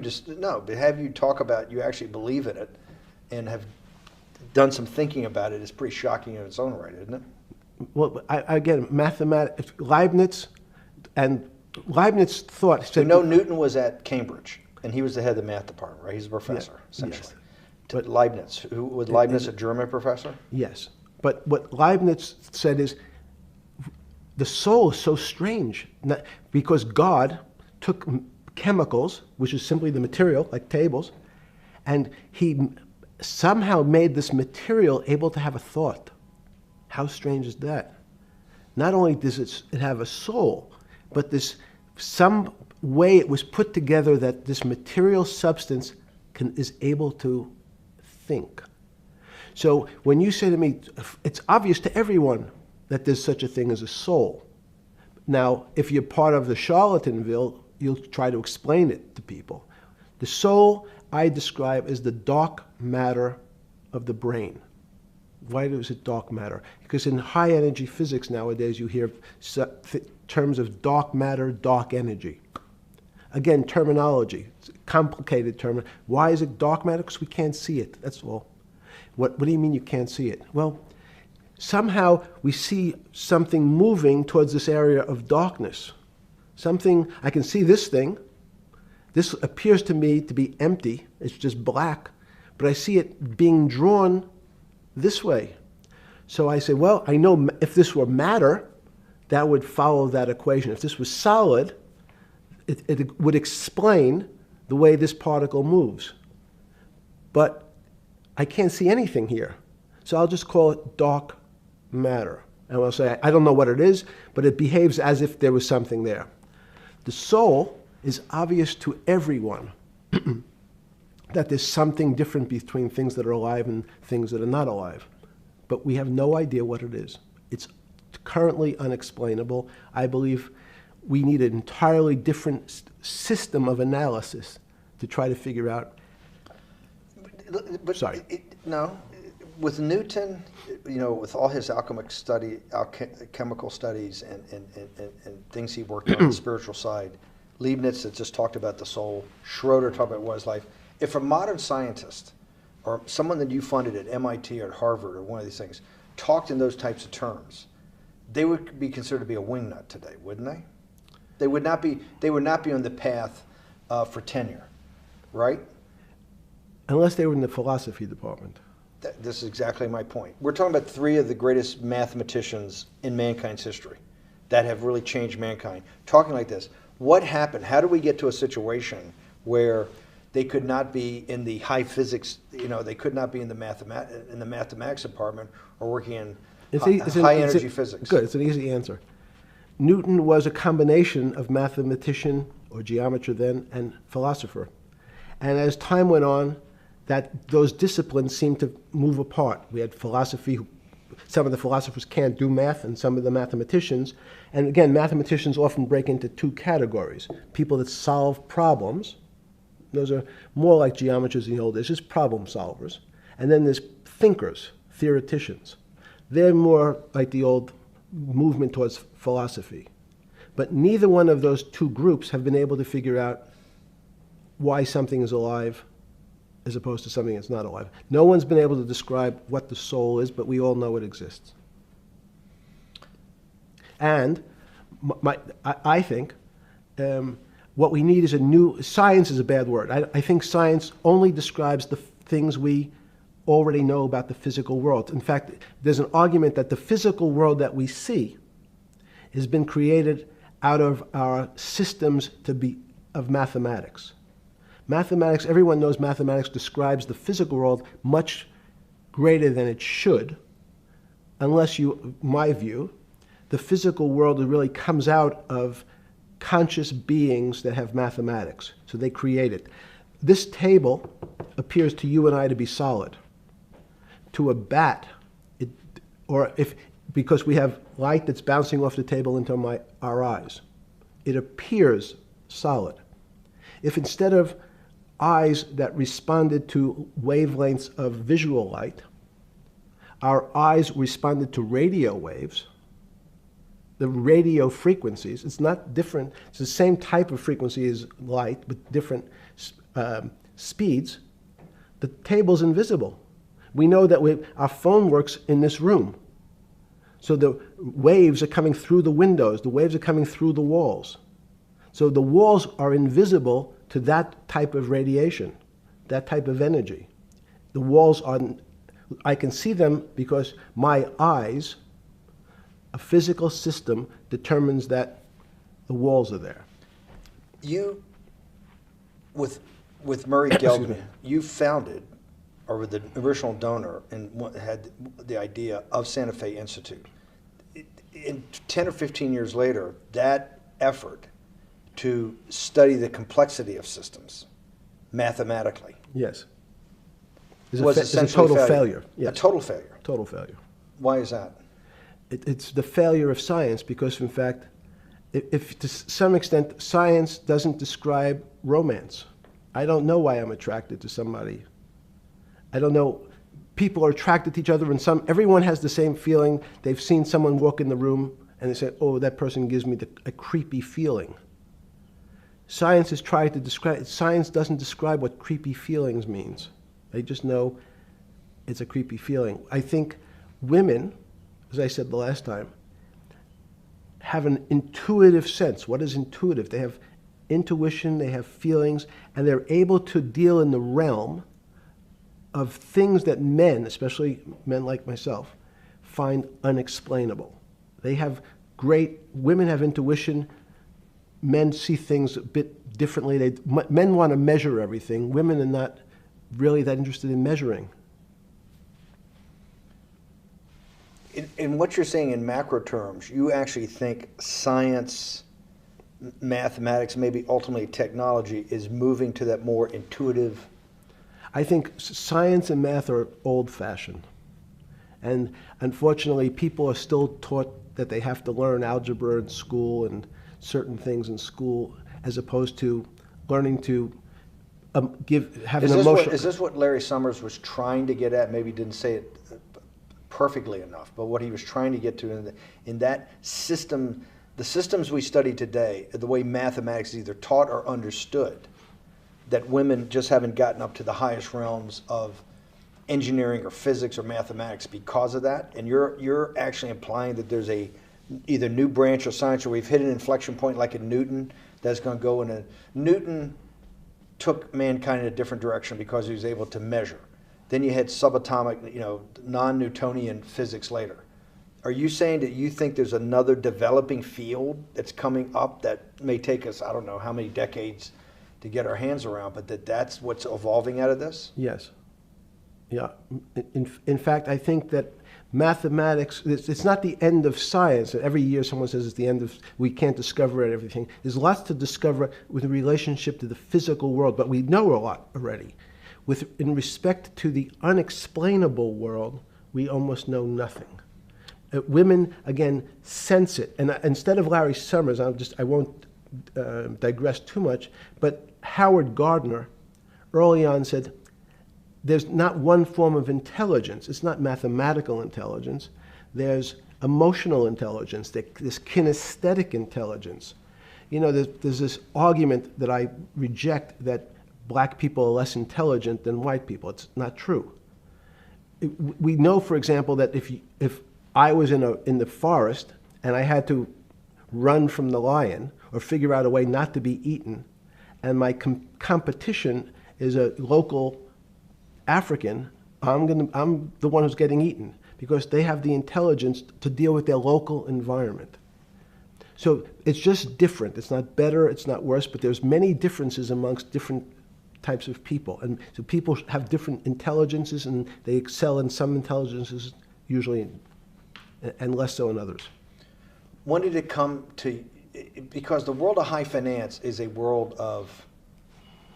you talk about you actually believe in it and have done some thinking about it is pretty shocking in its own right, isn't it? Well, again, mathematics, Leibniz thought. We know Newton was at Cambridge, and he was the head of the math department, right? He's a professor, essentially. Yes. But Leibniz, was Leibniz a German professor? Yes, but what Leibniz said is the soul is so strange because God took chemicals, which is simply the material, like tables, and he somehow made this material able to have a thought. How strange is that? Not only does it have a soul, but some way it was put together that this material substance is able to think. So when you say to me, it's obvious to everyone that there's such a thing as a soul. Now, if you're part of the Charlatanville, you'll try to explain it to people. The soul I describe as the dark matter of the brain. Why is it dark matter? Because in high energy physics nowadays, you hear terms of dark matter, dark energy. Again, terminology. It's a complicated term. Why is it dark matter? Because we can't see it. That's all. What do you mean you can't see it? Well, somehow we see something moving towards this area of darkness. Something, I can see this thing. This appears to me to be empty. It's just black. But I see it being drawn this way. So I say, well, I know if this were matter, that would follow that equation. If this was solid, it would explain the way this particle moves. But I can't see anything here. So I'll just call it dark matter. And I'll say, I don't know what it is, but it behaves as if there was something there. The soul is obvious to everyone that there's something different between things that are alive and things that are not alive. But we have no idea what it is. It's currently unexplainable. I believe we need an entirely different system of analysis to try to figure out. But Sorry. No, with Newton, with all his alchemical studies and things he worked on the spiritual side, Leibniz that just talked about the soul, Schroeder talked about what is life. If a modern scientist or someone that you funded at MIT or at Harvard or one of these things talked in those types of terms, they would be considered to be a wingnut today, wouldn't they? They would not be. They would not be on the path for tenure, right? Unless they were in the philosophy department. This is exactly my point. We're talking about three of the greatest mathematicians in mankind's history that have really changed mankind. Talking like this, what happened? How do we get to a situation where they could not be in the high physics? They could not be in the mathematics department or working in high energy physics. Good. It's an easy answer. Newton was a combination of mathematician or geometer then and philosopher, and as time went on, those disciplines seemed to move apart. We had philosophy. Some of the philosophers can't do math, and some of the mathematicians. And again, mathematicians often break into two categories: people that solve problems. Those are more like geometers in the old days, just problem solvers. And then there's thinkers, theoreticians. They're more like the old movement towards philosophy. But neither one of those two groups have been able to figure out why something is alive as opposed to something that's not alive. No one's been able to describe what the soul is, but we all know it exists. And I think what we need is a new, science is a bad word. I think science only describes the things we already know about the physical world. In fact, there's an argument that the physical world that we see has been created out of our systems of mathematics. Mathematics, everyone knows mathematics describes the physical world much greater than it should, unless my view, the physical world really comes out of conscious beings that have mathematics. So they create it. This table appears to you and I to be solid. To a bat, because we have light that's bouncing off the table into our eyes, it appears solid. If instead of eyes that responded to wavelengths of visual light, our eyes responded to radio waves, the radio frequencies, it's not different, it's the same type of frequency as light, but different speeds, the table's invisible. We know that our phone works in this room. So the waves are coming through the windows, the waves are coming through the walls. So the walls are invisible to that type of radiation, that type of energy. The walls I can see them because my eyes, a physical system determines that the walls are there. You, with Murray Geldman, you founded, or with the original donor, and had the idea of Santa Fe Institute. In 10 or 15 years later, that effort to study the complexity of systems mathematically. Yes. Was a total failure. Yes. A total failure. Total failure. Why is that? It's the failure of science because, in fact, if to some extent science doesn't describe romance. I don't know why I'm attracted to somebody. I don't know. People are attracted to each other, and everyone has the same feeling. They've seen someone walk in the room, and they say, "Oh, that person gives me a creepy feeling." Science has tried to describe. Science doesn't describe what creepy feelings means. They just know it's a creepy feeling. I think women as I said the last time, have an intuitive sense. What is intuitive? They have intuition, they have feelings, and they're able to deal in the realm of things that men, especially men like myself, find unexplainable. They have women have intuition, men see things a bit differently. Men want to measure everything. Women are not really that interested in measuring. In what you're saying in macro terms, you actually think science, mathematics, maybe ultimately technology is moving to that more intuitive? I think science and math are old-fashioned. And unfortunately, people are still taught that they have to learn algebra in school and certain things in school, as opposed to learning to have an emotion. Is this what Larry Summers was trying to get at? Maybe didn't say it perfectly enough, but what he was trying to get to in that system, the systems we study today, the way mathematics is either taught or understood, that women just haven't gotten up to the highest realms of engineering or physics or mathematics because of that. And you're actually implying that there's a either new branch of science, or we've hit an inflection point like in Newton that's going to go in a Newton took mankind in a different direction because he was able to measure. Then you had subatomic, non-Newtonian physics later. Are you saying that you think there's another developing field that's coming up that may take us, I don't know how many decades to get our hands around, but that's what's evolving out of this? Yes. Yeah. In fact, I think that mathematics, it's not the end of science. Every year someone says it's the end of, we can't discover everything. There's lots to discover with relationship to the physical world, but we know a lot already. In respect to the unexplainable world, we almost know nothing. Women, again, sense it. And instead of Larry Summers, I won't digress too much, but Howard Gardner early on said, there's not one form of intelligence. It's not mathematical intelligence. There's emotional intelligence, this kinesthetic intelligence. There's this argument that I reject that black people are less intelligent than white people. It's not true. We know, for example, that if I was in the forest and I had to run from the lion or figure out a way not to be eaten, and my competition is a local African, I'm the one who's getting eaten because they have the intelligence to deal with their local environment. So it's just different. It's not better, it's not worse, but there's many differences amongst different types of people. And so people have different intelligences, and they excel in some intelligences usually, and less so in others. When did it come to, because the world of high finance is a world of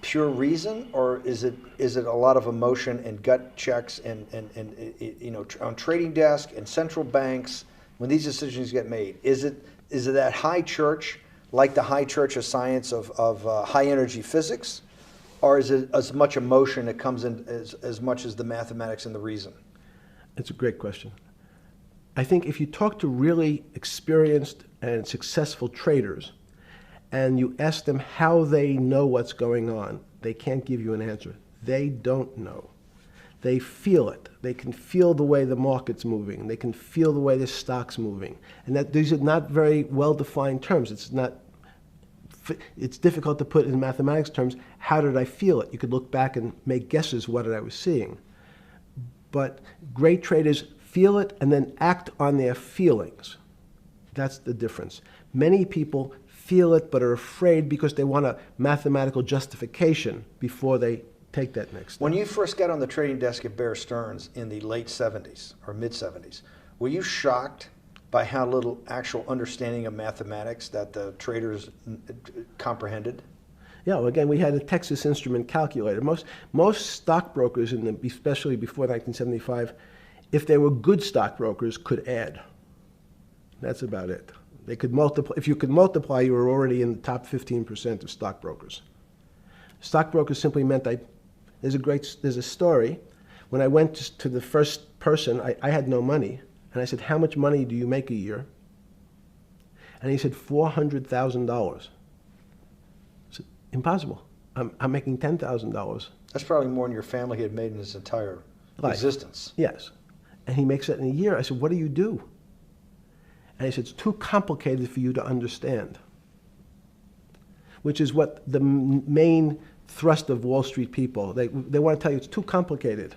pure reason, or is it a lot of emotion and gut checks and on trading desk and central banks when these decisions get made? Is it that high church, like the high church of science of high energy physics, or is it as much emotion that comes in as much as the mathematics and the reason? It's a great question. I think if you talk to really experienced and successful traders and you ask them how they know what's going on, they can't give you an answer. They don't know. They feel it. They can feel the way the market's moving. They can feel the way the stock's moving. And that these are not very well-defined terms. It's difficult to put in mathematics terms, how did I feel it? You could look back and make guesses what I was seeing. But great traders feel it and then act on their feelings. That's the difference. Many people feel it but are afraid because they want a mathematical justification before they take that next step. When you first got on the trading desk at Bear Stearns in the late 70s or mid 70s, were you shocked by how little actual understanding of mathematics that the traders comprehended? Yeah, well, again, we had a Texas Instrument calculator. Most stockbrokers, especially before 1975, if they were good stockbrokers, could add. That's about it. They could multiply. If you could multiply, you were already in the top 15% of stockbrokers. Stockbrokers simply meant there's a story. When I went to the first person, I had no money. And I said, how much money do you make a year? And he said, $400,000. I said, impossible. I'm making $10,000. That's probably more than your family had made in its entire existence. Yes. And he makes that in a year. I said, what do you do? And he said, it's too complicated for you to understand, which is what the main thrust of Wall Street people, they want to tell you it's too complicated.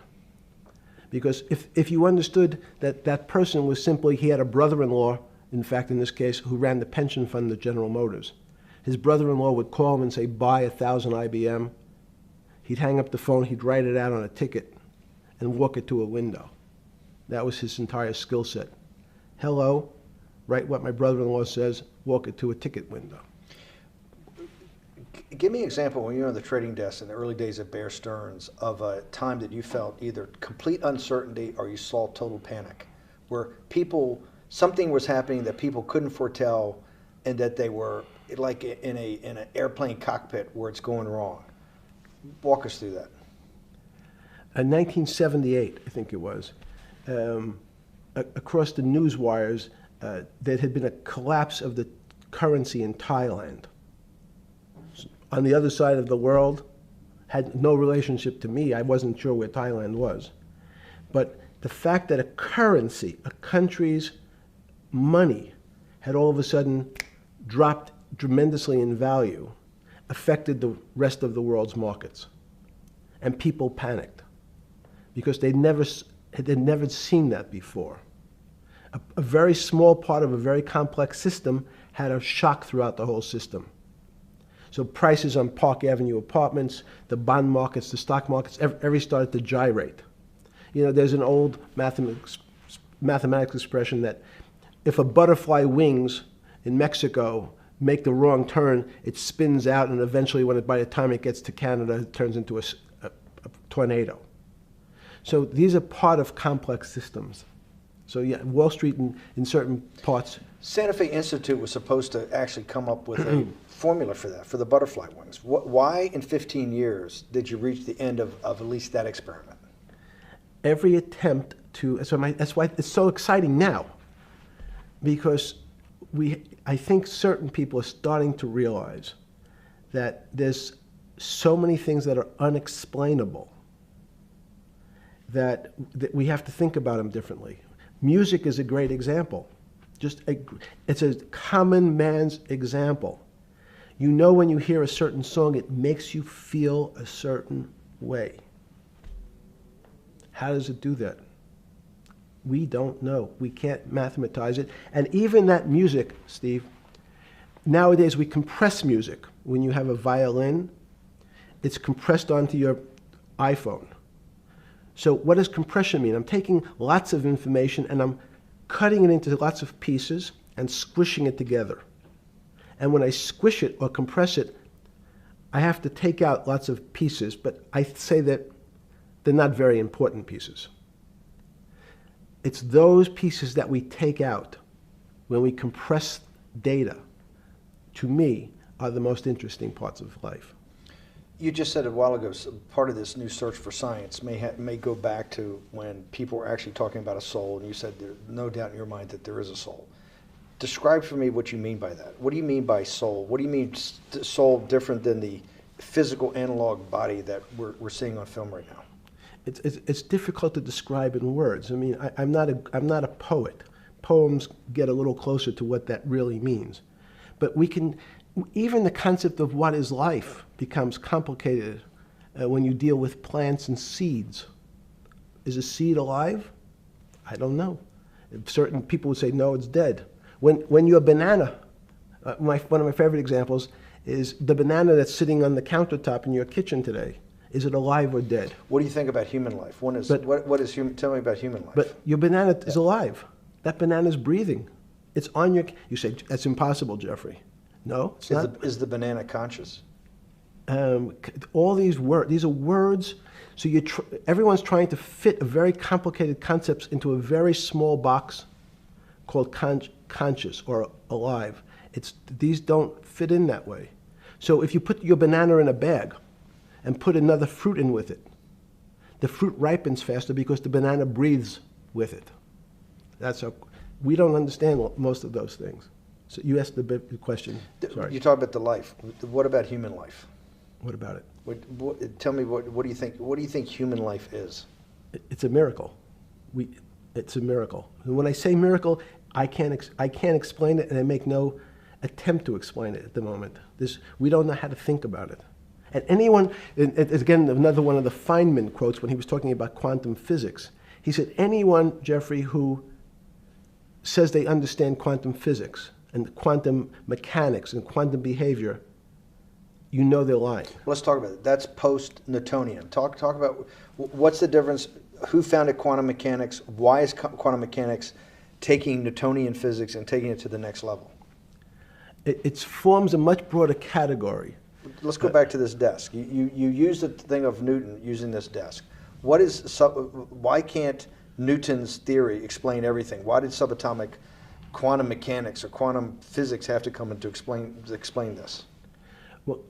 Because if you understood that that person was simply, he had a brother-in-law, in fact, in this case, who ran the pension fund at General Motors. His brother-in-law would call him and say, buy 1,000 IBM. He'd hang up the phone, he'd write it out on a ticket and walk it to a window. That was his entire skill set. Hello, write what my brother-in-law says, walk it to a ticket window. Give me an example when you were on the trading desk in the early days of Bear Stearns of a time that you felt either complete uncertainty or you saw total panic, where something was happening that people couldn't foretell and that they were like in an airplane cockpit where it's going wrong. Walk us through that. In 1978, I think it was, across the news wires, there had been a collapse of the currency in Thailand. On the other side of the world, had no relationship to me. I wasn't sure where Thailand was. But the fact that a currency, a country's money, had all of a sudden dropped tremendously in value, affected the rest of the world's markets. And people panicked because they'd never seen that before. A very small part of a very complex system had a shock throughout the whole system. So prices on Park Avenue apartments, the bond markets, the stock markets, every started to gyrate. You know, there's an old mathematics expression that if a butterfly wings in Mexico make the wrong turn, it spins out, and eventually, by the time it gets to Canada, it turns into a tornado. So these are part of complex systems. So yeah, Wall Street in certain parts. Santa Fe Institute was supposed to actually come up with a formula for that, for the butterfly wings. Why in 15 years did you reach the end of at least that experiment? Every attempt to, that's why it's so exciting now, because I think certain people are starting to realize that there's so many things that are unexplainable that we have to think about them differently. Music is a great example. It's a common man's example. You know, when you hear a certain song, it makes you feel a certain way. How does it do that? We don't know. We can't mathematize it. And even that music, Steve, nowadays we compress music. When you have a violin, it's compressed onto your iPhone. So what does compression mean? I'm taking lots of information and I'm cutting it into lots of pieces and squishing it together. And when I squish it or compress it, I have to take out lots of pieces, but I say that they're not very important pieces. It's those pieces that we take out when we compress data, to me, are the most interesting parts of life. You just said a while ago, part of this new search for science may go back to when people were actually talking about a soul, and you said there's no doubt in your mind that there is a soul. Describe for me what you mean by that. What do you mean by soul? What do you mean soul different than the physical analog body that we're seeing on film right now? It's difficult to describe in words. I mean, I'm not a poet. Poems get a little closer to what that really means. But even the concept of what is life becomes complicated when you deal with plants and seeds. Is a seed alive? I don't know. Certain people would say, no, it's dead. When your banana, one of my favorite examples is the banana that's sitting on the countertop in your kitchen today. Is it alive or dead? What do you think about human life? Tell me about human life. But your banana is alive. That banana is breathing. It's on your, you say, that's impossible, Jeffrey. No, it's not. Is the banana conscious? All these are words. So everyone's trying to fit a very complicated concepts into a very small box called conscious or alive. These don't fit in that way. So if you put your banana in a bag and put another fruit in with it, the fruit ripens faster because the banana breathes with it. We don't understand most of those things. So you asked the question. Sorry. You talk about the life. What about human life? What about it? Tell me what do you think? What do you think human life is? It's a miracle. It's a miracle. And when I say miracle, I can't explain it, and I make no attempt to explain it at the moment. We don't know how to think about it. And anyone, and again, another one of the Feynman quotes when he was talking about quantum physics. He said, anyone, Jeffrey, who says they understand quantum physics and quantum mechanics and quantum behavior, you know they're lying. Let's talk about it. That's post-Newtonian. Talk about what's the difference, who founded quantum mechanics, why is quantum mechanics taking Newtonian physics and taking it to the next level? It forms a much broader category. Let's go back to this desk. You use the thing of Newton using this desk. Why can't Newton's theory explain everything? Why did subatomic quantum mechanics or quantum physics have to come in to explain this? Well,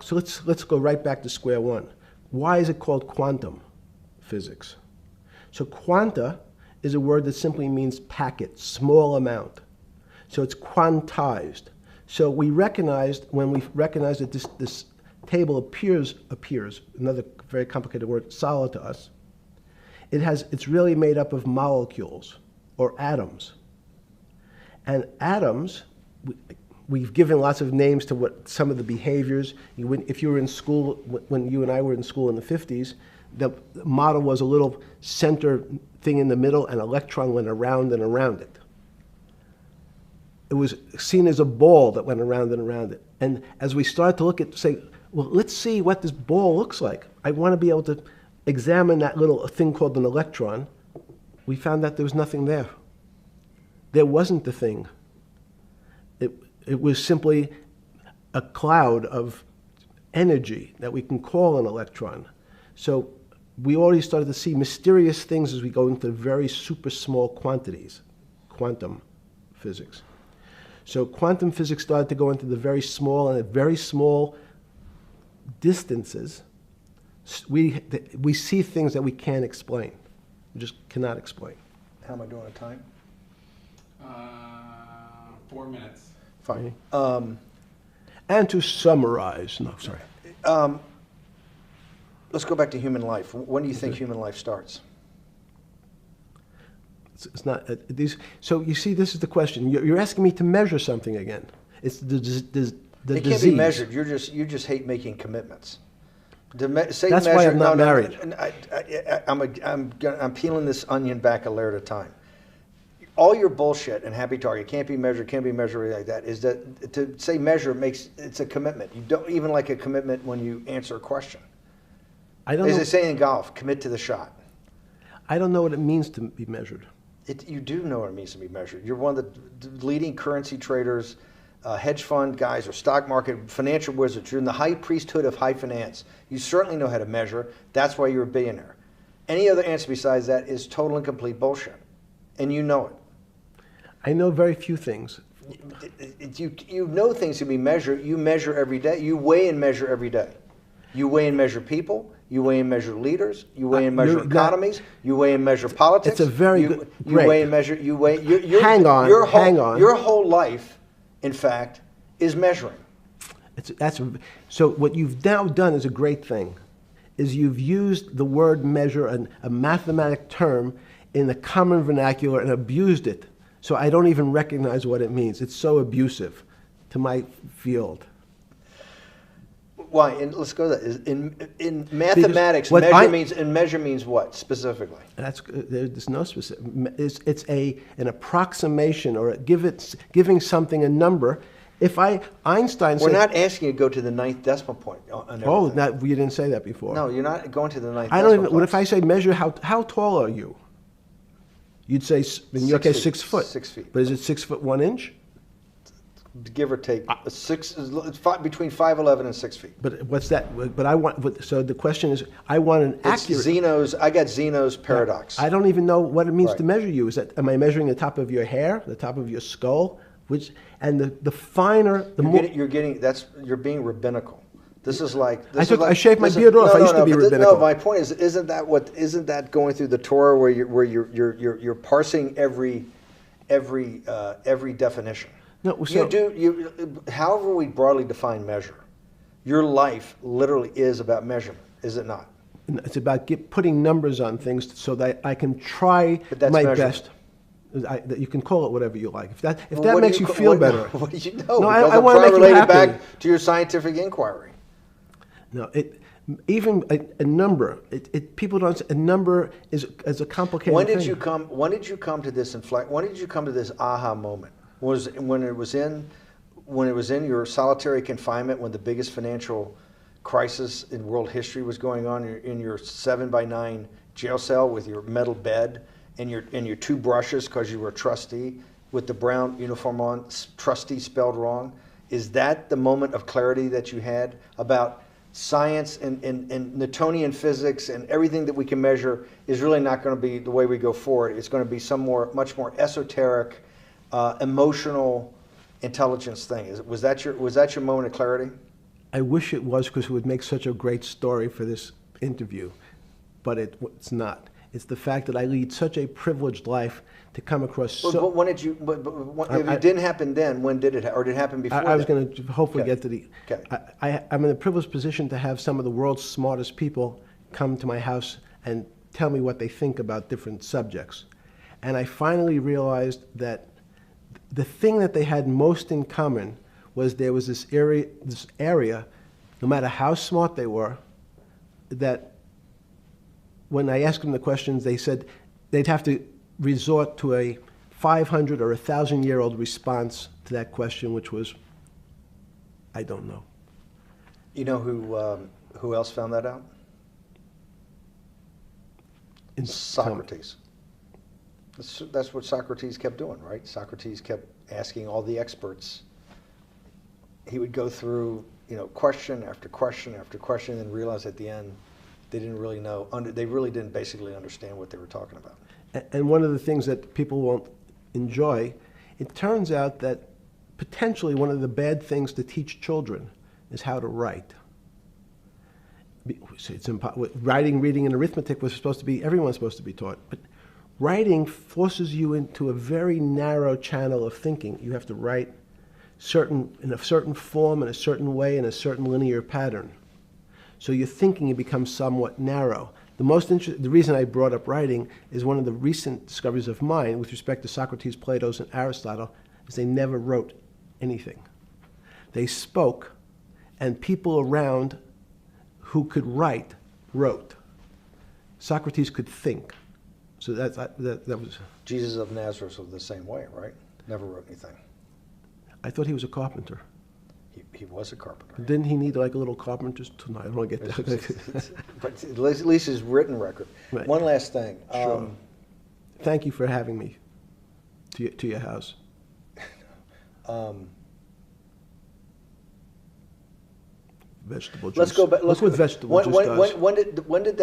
so let's go right back to square one. Why is it called quantum physics? So quanta is a word that simply means packet, small amount. So it's quantized. So we recognized, when we recognized that this table appears, another very complicated word, solid to us, it's really made up of molecules or atoms. And atoms, we've given lots of names to what some of the behaviors. If you were in school, when you and I were in school in the 50s, the model was a little center thing in the middle, and an electron went around and around it. It was seen as a ball that went around and around it. And as we started to look at, say, well, let's see what this ball looks like. I want to be able to examine that little thing called an electron. We found that there was nothing there. There wasn't the thing. It was simply a cloud of energy that we can call an electron. So we already started to see mysterious things as we go into very super small quantities, quantum physics. So quantum physics started to go into the very small, and at very small distances, we see things that we can't explain. We just cannot explain. How am I doing on time? 4 minutes. Fine. And to summarize, no, sorry. Let's go back to human life. When do you think human life starts? It's not these. So you see, this is the question. You're asking me to measure something again. It's the disease. It can't be measured. You just hate making commitments. That's why I'm not married. I'm peeling this onion back a layer at a time. All your bullshit and happy target can't be measured like that. Is that to say measure it's a commitment. You don't even like a commitment when you answer a question. I don't As know. they say in golf, commit to the shot. I don't know what it means to be measured. You do know what it means to be measured. You're one of the leading currency traders, hedge fund guys, or stock market financial wizards. You're in the high priesthood of high finance. You certainly know how to measure. That's why you're a billionaire. Any other answer besides that is total and complete bullshit, and you know it. I know very few things. You know things can be measured. You measure every day. You weigh and measure every day. You weigh and measure people. You weigh and measure leaders. You weigh and measure economies. You weigh and measure politics. It's a very good. You weigh and measure. You weigh. Hang on. Your whole life, in fact, is measuring. So what you've now done is a great thing, is you've used the word measure, a mathematic term, in the common vernacular and abused it. So I don't even recognize what it means. It's so abusive to my field. Why? And let's go to that. In mathematics, measure means what specifically? There's no specific. It's an approximation, or giving something a number. Einstein said, we're not asking you to go to the 9th decimal point. You didn't say that before. No, you're not going to the 9th. I don't even. What if I say measure? How tall are you? You'd say, in your case, 6 foot. 6 feet. But is it 6 foot 1 inch? Give or take, between 5'11" and 6 feet. But what's that? But I want. So the question is, I want an accurate. I got Zeno's paradox. I don't even know what it means to measure you. Am I measuring the top of your hair, the top of your skull, the finer, the more. You're being rabbinical. This is like. I shaved my beard off. I used to be rabbinical. No, my point is, isn't that going through the Torah where you're parsing every definition? No, so, however we broadly define measure, your life literally is about measurement, is it not? It's about putting numbers on things so that I can try my best. That you can call it whatever you like. If Well, that what do makes you feel better. What do you know? No, Because I I'm want to make you related happy. back to your scientific inquiry. No, even a number. People don't. A number is a complicated When did thing. you come? When did you come to this When did you come to this aha moment? Was it when it was in your solitary confinement, when the biggest financial crisis in world history was going on, in your 7x9 jail cell with your metal bed and your two brushes because you were a trustee with the brown uniform on, trustee spelled wrong? Is that the moment of clarity that you had about science and Newtonian physics and everything that we can measure is really not going to be the way we go forward? It's going to be much more esoteric, emotional intelligence thing. Was that your moment of clarity? I wish it was, because it would make such a great story for this interview, but it's not. It's the fact that I lead such a privileged life to come across. But when did you? If it didn't happen then, when did it? Or did it happen before? I was going to hopefully get to the. Okay. I'm in a privileged position to have some of the world's smartest people come to my house and tell me what they think about different subjects, and I finally realized that the thing that they had most in common was there was this area, no matter how smart they were, that when I asked them the questions, they said they'd have to resort to a 500 or 1,000-year-old response to that question, which was, I don't know. You know who else found that out? Socrates. That's what Socrates kept doing, right? Socrates kept asking all the experts. He would go through, question after question after question, and realize at the end they didn't really know. They really didn't basically understand what they were talking about. And one of the things that people won't enjoy, it turns out that potentially one of the bad things to teach children is how to write. Writing, reading, and arithmetic was supposed to be, everyone's supposed to be taught. But writing forces you into a very narrow channel of thinking. You have to write in a certain form, in a certain way, in a certain linear pattern. So your thinking becomes somewhat narrow. The reason I brought up writing is one of the recent discoveries of mine with respect to Socrates, Plato, and Aristotle is they never wrote anything. They spoke, and people around who could write wrote. Socrates could think. So that was... Jesus of Nazareth was the same way, right? Never wrote anything. I thought he was a carpenter. He was a carpenter. Didn't he need like a little carpenter's tool? I don't want to get that. But at least his written record. Right. One last thing. Sure. Thank you for having me to your house. Vegetable juice. Let's go back. Look what vegetable juice does. When did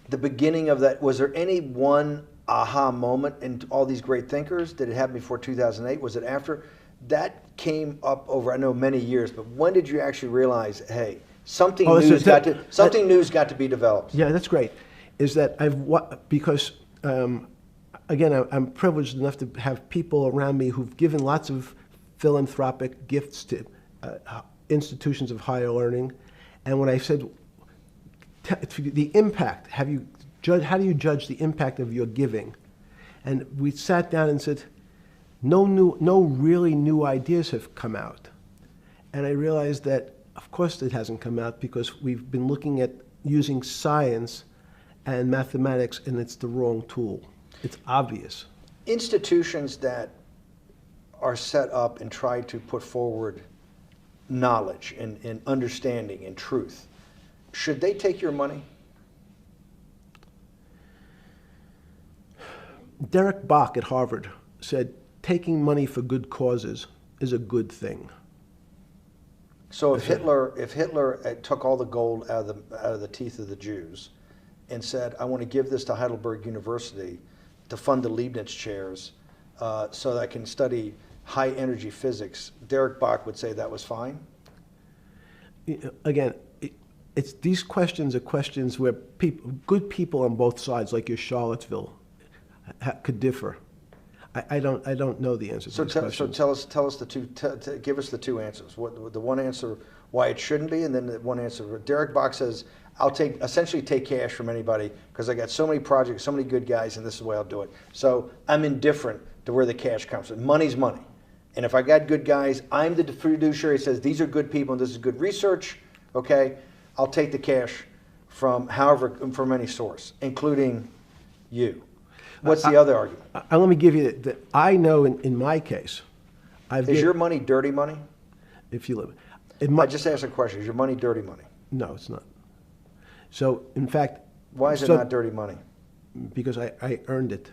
the beginning of that, was there any one aha moment in all these great thinkers? Did it happen before 2008? Was it after? That came up over, I know, many years, but when did you actually realize, hey, something new's got to be developed? Yeah, that's great. Is that because again, I'm privileged enough to have people around me who've given lots of philanthropic gifts to institutions of higher learning, and when I said the impact, how do you judge the impact of your giving? And we sat down and said, no really new ideas have come out. And I realized that, of course, it hasn't come out because we've been looking at using science and mathematics, and it's the wrong tool. It's obvious. Institutions that are set up and try to put forward knowledge and understanding and truth, should they take your money? Derek Bach at Harvard said, taking money for good causes is a good thing. So if Hitler took all the gold out of the teeth of the Jews and said, I want to give this to Heidelberg University to fund the Leibniz chairs so that I can study high energy physics, Derek Bach would say that was fine? Again, these questions are questions where good people on both sides, like your Charlottesville, could differ. I don't know the answer to these questions. So tell us the two. Give us the two answers. The one answer why it shouldn't be, and then the one answer. Derek Bach says, I'll essentially take cash from anybody because I got so many projects, so many good guys, and this is the way I'll do it. So I'm indifferent to where the cash comes from. Money's money. And if I got good guys, I'm the fiduciary that says these are good people and this is good research, okay? I'll take the cash from any source, including you. What's the other argument? Let me give you that. I know in my case, Is your money dirty money? If you live, I just asked a question. Is your money dirty money? No, it's not. So, in fact, why is it not dirty money? Because I earned it,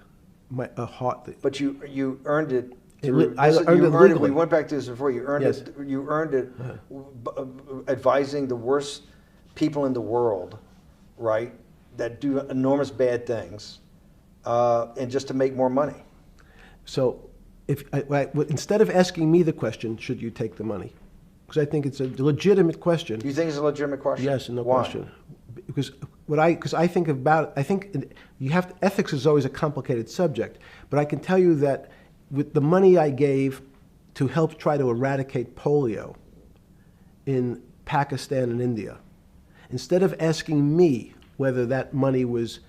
But you earned it. I earned it legally. We went back to this before. You earned Yes. it. You earned it, advising the worst people in the world, right? That do enormous bad things, and just to make more money. So, instead of asking me the question, should you take the money? Because I think it's a legitimate question. You think it's a legitimate question? Yes, no Why? question. Because I think about, ethics is always a complicated subject, but I can tell you that with the money I gave to help try to eradicate polio in Pakistan and India, instead of asking me whether that money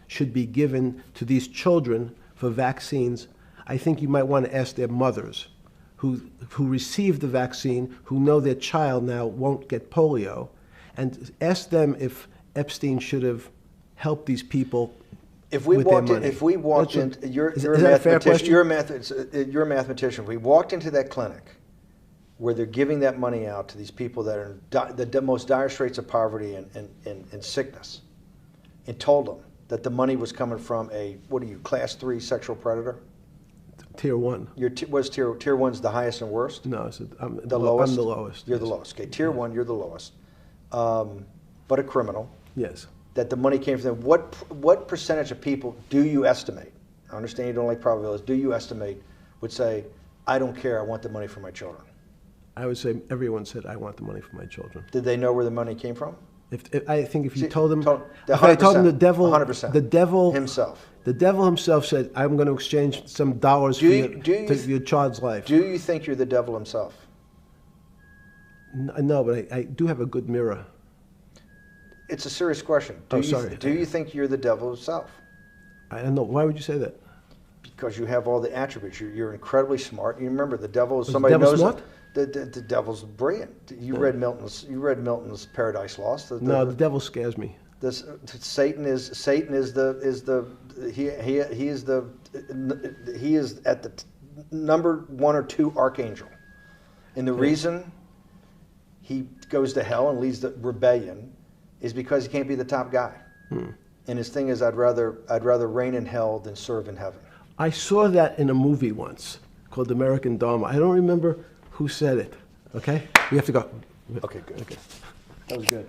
should be given to these children for vaccines, I think you might want to ask their mothers who received the vaccine, who know their child now won't get polio, and ask them if Epstein should have helped these people with their money. If we walked in, you're a mathematician. If we walked into that clinic where they're giving that money out to these people that are in the most dire straits of poverty and sickness, and told them that the money was coming from class 3 sexual predator? Tier 1. Tier 1's the highest and worst? No, I'm the lowest? I'm the lowest. You're the lowest. Okay, Tier 1, you're the lowest. But a criminal. Yes. That the money came from them. What percentage of people do you estimate? I understand you don't like probabilities. Do you estimate would say, I don't care, I want the money for my children? I would say everyone said, I want the money for my children. Did they know where the money came from? I think if you told them, if I told them the devil, 100%. the devil himself. The devil himself said, I'm going to exchange some dollars for your child's life. Do you think you're the devil himself? No, but I do have a good mirror. It's a serious question. Do you think you're the devil himself? I don't know. Why would you say that? Because you have all the attributes. You're incredibly smart. You remember the devil is somebody knows. Smart? The devil's brilliant. You read Milton's Paradise Lost. No, the devil scares me. Satan is at the number 1 or 2 archangel, and the reason he goes to hell and leads the rebellion is because he can't be the top guy. And his thing is, I'd rather reign in hell than serve in heaven. I saw that in a movie once called American Dharma. I don't remember who said it. Okay, we have to go. Okay, good. Okay. That was good.